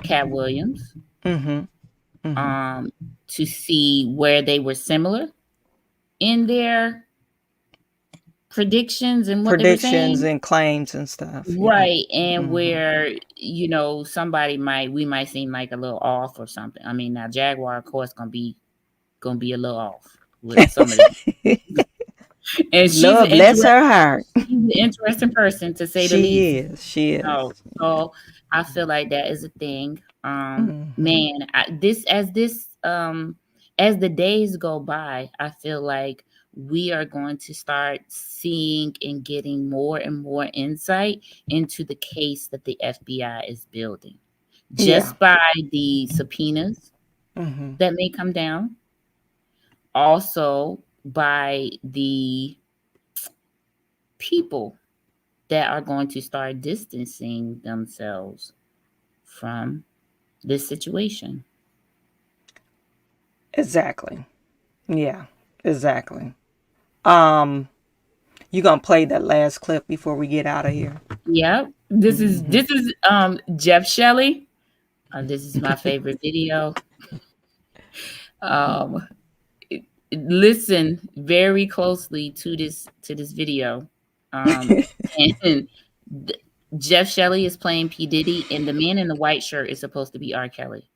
Cat Williams, Mhm. Mhm. um, to see where they were similar. in their predictions and what they were Predictions saying. and claims and stuff. Yeah. Right. And Mhm. where, we might seem like a little off or something. I mean, now Jaguar, of course, gonna be a little off with some of it. And Lord bless her heart. she's an interesting person, to say the least. She is. So I feel like that is a thing. Mhm. Man, as the days go by, I feel like we are going to start seeing and getting more and more insight into the case that the FBI is building, just by the subpoenas Mhm. that may come down, also by the people that are going to start distancing themselves from this situation. Exactly. Yeah. Exactly. You gonna play that last clip before we get out of here? Yep. This is Jeff Shelley. This is my favorite video. Listen very closely to this video. And Jeff Shelley is playing P. Diddy, and the man in the white shirt is supposed to be R. Kelly.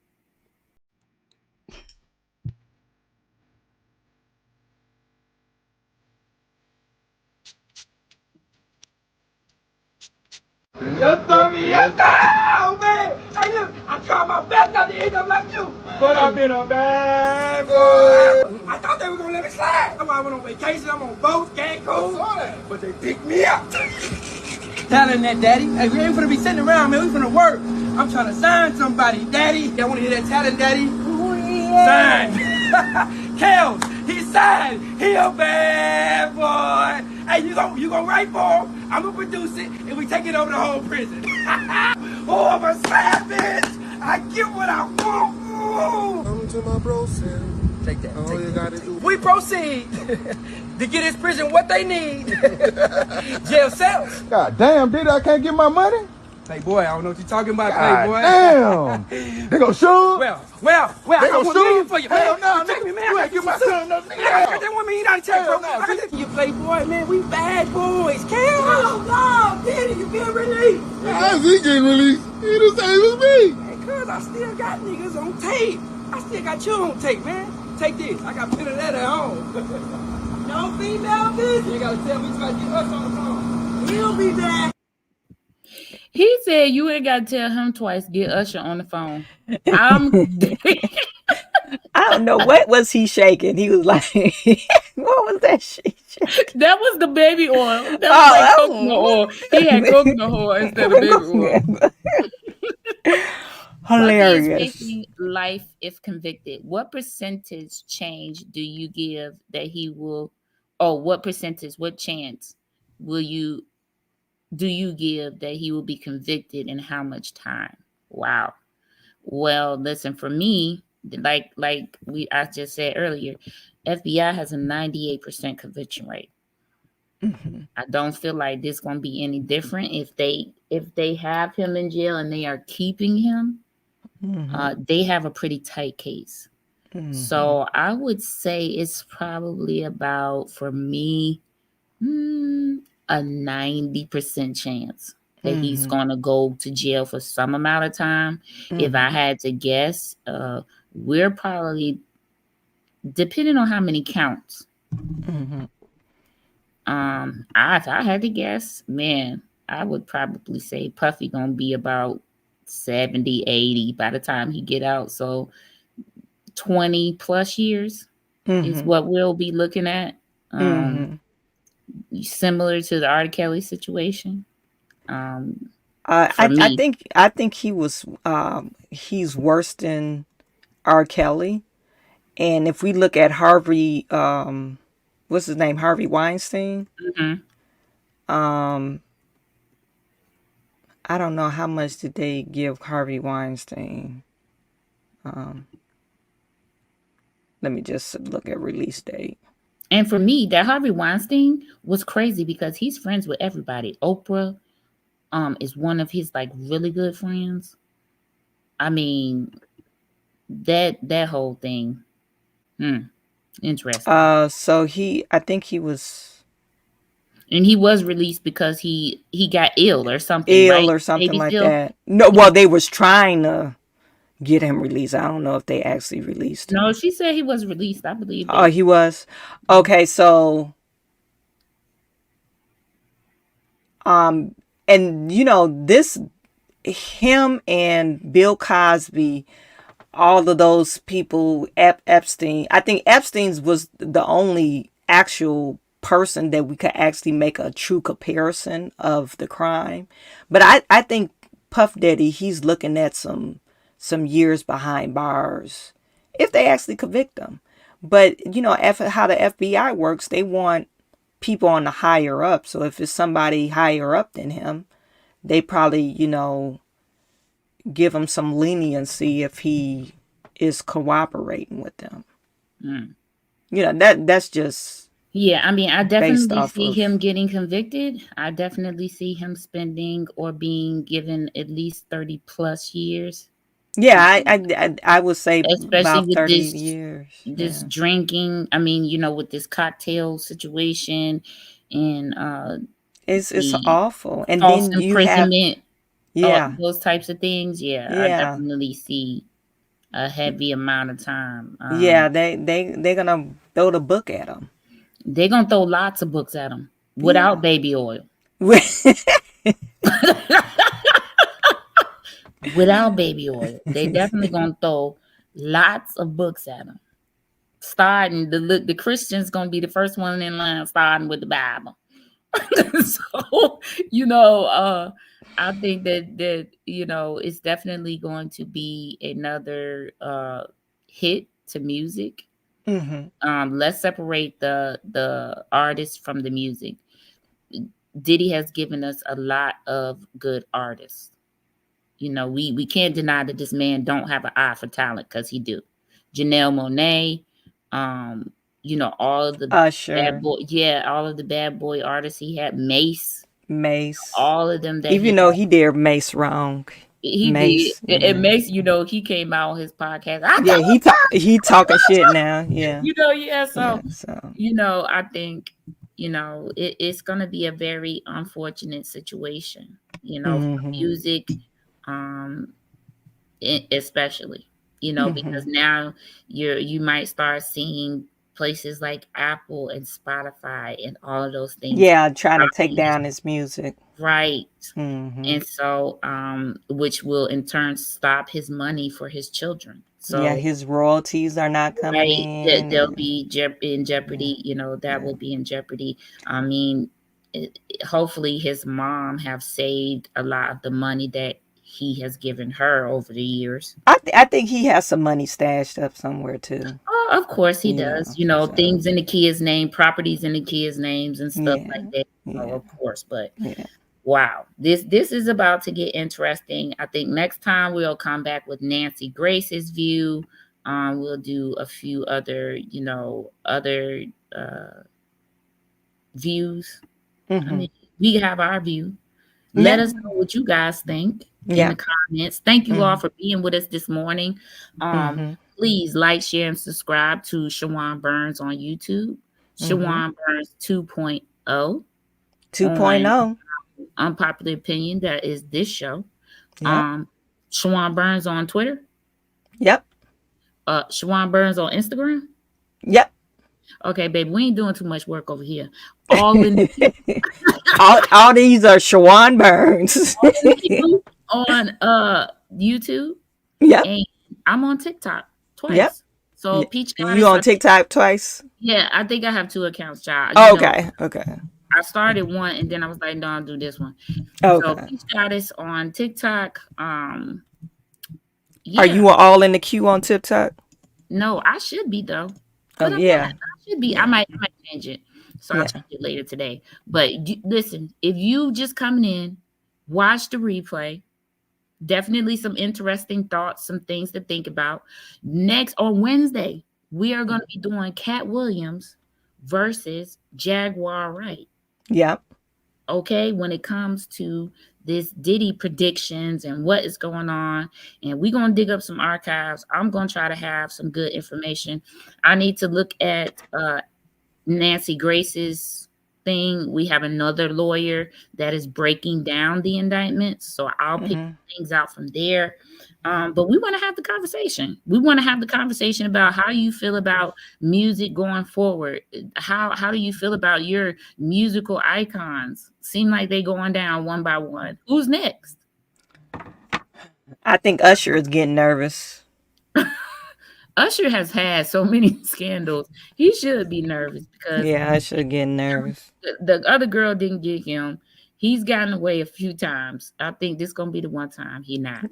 Oh, man. Hey, look, I tried my best not to end up like you. But I've been a bad boy. I thought they were going to let me slide. That's why I went on vacation. I'm on boats, Cancun. But they picked me up. Telling that, Daddy. Hey, we ain't finna be sitting around, man. We finna work. I'm trying to sign somebody, Daddy. Y'all want to hear that talent, Daddy? Sign. Kels, he signed. He a bad boy. Hey, you gon' write for him. I'm gonna produce it, and we take it over the whole prison. Oh, I'm a savage. I get what I want. Come to my bro cell. Take that. All you gotta do. We proceed to get this prison what they need. Jail cells. God damn, Diddy, I can't get my money? Playboy, I don't know what you're talking about, God Playboy. damn. They gon' shoot? Well, They I gon' got 1 million shoot? for you, Hell man. no, Take me, man. You ain't get my son no I got that $1 million check, bro. Hell no, I got that. You Playboy, man. We bad boys. Oh, no, Diddy, you getting released. How's he getting released? He the same as me. Hey, cuz I still got niggas on tape. I still got you on tape, man. Take this. I got pen and letter at home. No female business. You gotta tell me you gotta get us on the phone. He'll be back. He said you ain't got to tell him twice, get Usher on the phone. I'm I don't know what was he shaking. He was like, what was that shit? That was the baby oil. That was like coconut oil. He had coconut oil instead of baby oil. Hilarious. Bucky is facing life if convicted. What percentage change do you give that he will? What chance do you give that he will be convicted, and how much time? Wow. Well, listen, for me, like I just said earlier, FBI has a 98% conviction rate. Mm-hmm. I don't feel like this gonna be any different if they have him in jail and they are keeping him. Mm-hmm. They have a pretty tight case. Mm-hmm. So I would say it's probably about, for me, a 90% chance that he's going to go to jail for some amount of time. If I had to guess, we're probably, depending on how many counts. If I had to guess, man, I would probably say Puffy gonna be about 70, 80 by the time he get out. So 20 plus years is what we'll be looking at. Similar to the R. Kelly situation. I think he was he's worse than R. Kelly. And if we look at Harvey, what's his name? Harvey Weinstein. I don't know how much did they give Harvey Weinstein. Let me just look at release date. And for me, that Harvey Weinstein was crazy because he's friends with everybody. Oprah is one of his like really good friends. I mean, that whole thing. Interesting. So I think he was And he was released because he got ill or something, ill right? or something Maybe like still. that. No, well, they was trying to get him released. I don't know if they actually released No, him. she said he was released. I believe Oh, they. he was. Okay, so and this him and Bill Cosby, all of those people, Epstein. I think Epstein's was the only actual person that we could actually make a true comparison of the crime. But I think Puff Daddy, he's looking at some years behind bars if they actually convict him. But how the FBI works, they want people on the higher up. So if it's somebody higher up than him, they probably give him some leniency if he is cooperating with them. Mm. That's just Yeah, I mean, I based definitely off see of. him getting convicted. I definitely see him spending or being given at least 30 plus years. Yeah, I would say Especially about with 30 years. this Yeah. drinking. I mean, with this cocktail situation and It's the awful. And false then you have imprisonment, yeah. those types of things. Yeah, I Yeah. definitely see a heavy amount of time. Yeah, they're going to throw the book at him. They're gonna throw lots of books at him without baby oil. Without baby oil, they definitely gonna throw lots of books at him. Starting the Christians gonna be the first one in line, starting with the Bible. So I think that it's definitely going to be another hit to music. Let's separate the artist from the music. Diddy has given us a lot of good artists. We can't deny that this man don't have an eye for talent, because he do. Janelle Monáe, all of the bad Usher, boy, all of the bad boy artists he had, Mace, Mace. all of them that he Even though he did Mace wrong. did. Mace, And yeah. Mace, he came out on his podcast. Yeah, he talking shit now. Yeah. Yeah. So, Yeah, so I think, it's gonna be a very unfortunate situation, for music, um, especially, because now you might start seeing places like Apple and Spotify and all of those things yeah, trying to take dropping his down his music. right. Hmm. And so, which will in turn stop his money for his children. Yeah, So, his royalties are not coming right, in. they'll And, be in yeah, jeopardy. That yeah. will be in jeopardy. I mean, hopefully his mom have saved a lot of the money that he has given her over the years. I think he has some money stashed up somewhere too. Oh, of course he does. So Things in the kids' name, properties in the kids' names, and stuff like yeah, that. yeah, Of course, but yeah. wow, this is about to get interesting. I think next time we'll come back with Nancy Grace's view. We'll do a few other, other views. I mean, we have our view. Let Yeah. us know what you guys think in Yeah. the comments. Thank you all Mm-hmm. for being with us this morning. Mm-hmm. Please like, share, and subscribe to Shawan Burns on YouTube. Mm-hmm. Shawan Burns 2.0 on 2.0. Unpopular Opinion. That is this show. Yep. Shawan Burns on Twitter. Yep. Shawan Burns on Instagram. Yep. Okay, baby, we ain't doing too much work over here. All in the all these are Shawan Burns. all in the queue on YouTube. Yep. And I'm on TikTok twice. Yep. So Peach Goddess, You on TikTok twice? Yeah, I think I have 2 accounts, child. Okay. Okay. I started one and then I was like, no, I'll do this one. Okay. So Peach Goddess on TikTok. Yeah. Are you all in the queue on TikTok? No, I should be though. Yeah. I should be. Yeah. I might change it. So I'll change it later today. But listen, if you just coming in, watch the replay. Definitely some interesting thoughts, some things to think about. Next on Wednesday, we are going to be doing Cat Williams versus Jaguar Wright. Yep. Okay, when it comes to this Diddy predictions and what is going on. And we're going to dig up some archives. I'm going to try to have some good information. I need to look at Nancy Grace's thing. We have another lawyer that is breaking down the indictments. So I'll pick things out from there. But we want to have the conversation. We want to have the conversation about how you feel about music going forward. How do you feel about your musical icons? Seem like they going down one by one. Who's next? I think Usher is getting nervous. Usher has had so many scandals. He should be nervous because Usher getting nervous. The other girl didn't get him. He's gotten away a few times. I think this gonna be the one time he not.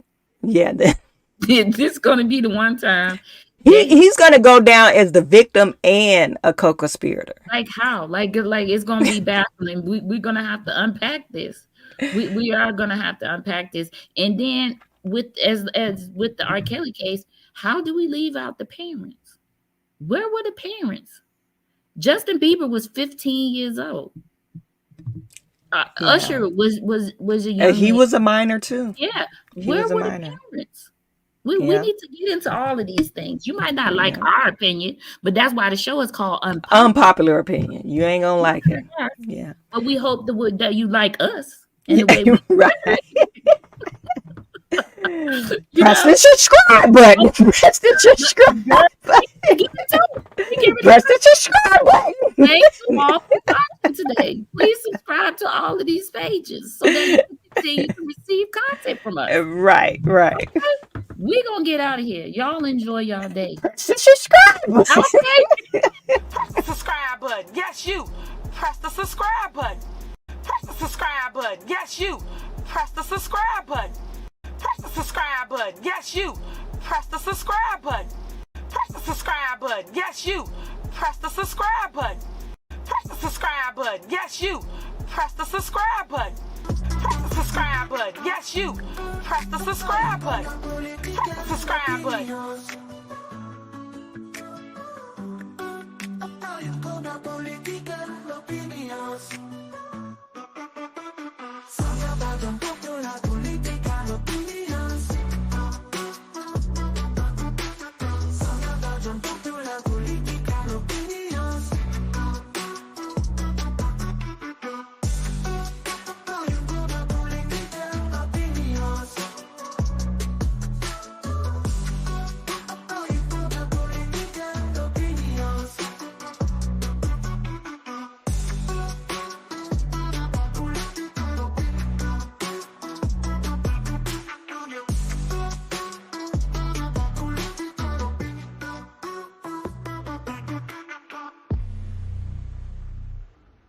Yeah, this gonna be the one time. He's gonna go down as the victim and a co-conspirator. Like how? Like it's gonna be baffling. We're gonna have to unpack this. We are gonna have to unpack this. And then as with the R. Kelly case, how do we leave out the parents? Where were the parents? Justin Bieber was 15 years old. Usher was a young he man. was a minor too. Yeah. Where were the parents? We need to get into all of these things. You might not like our opinion, but that's why the show is called Unpopular Opinion. You ain't gonna like it. Yeah. But we hope that you like us in the way we right. Press the subscribe button. Press the subscribe button. Press the subscribe button. Thank you all for watching today. Please subscribe to all of these pages so that you can continue to receive content from us. Right. Okay? We're going to get out of here. Y'all enjoy y'all day. Press the subscribe button. Okay. Press the subscribe button. Yes, you. Press the subscribe button. Press the subscribe button. Yes, you. Press the subscribe button. Press the subscribe button. Yes, you. Press the subscribe button. Press the subscribe button. Yes, you. Press the subscribe button. Press the subscribe button. Yes, you. Press the subscribe button. Press the subscribe button. Yes, you. Press the subscribe button. Press the subscribe button.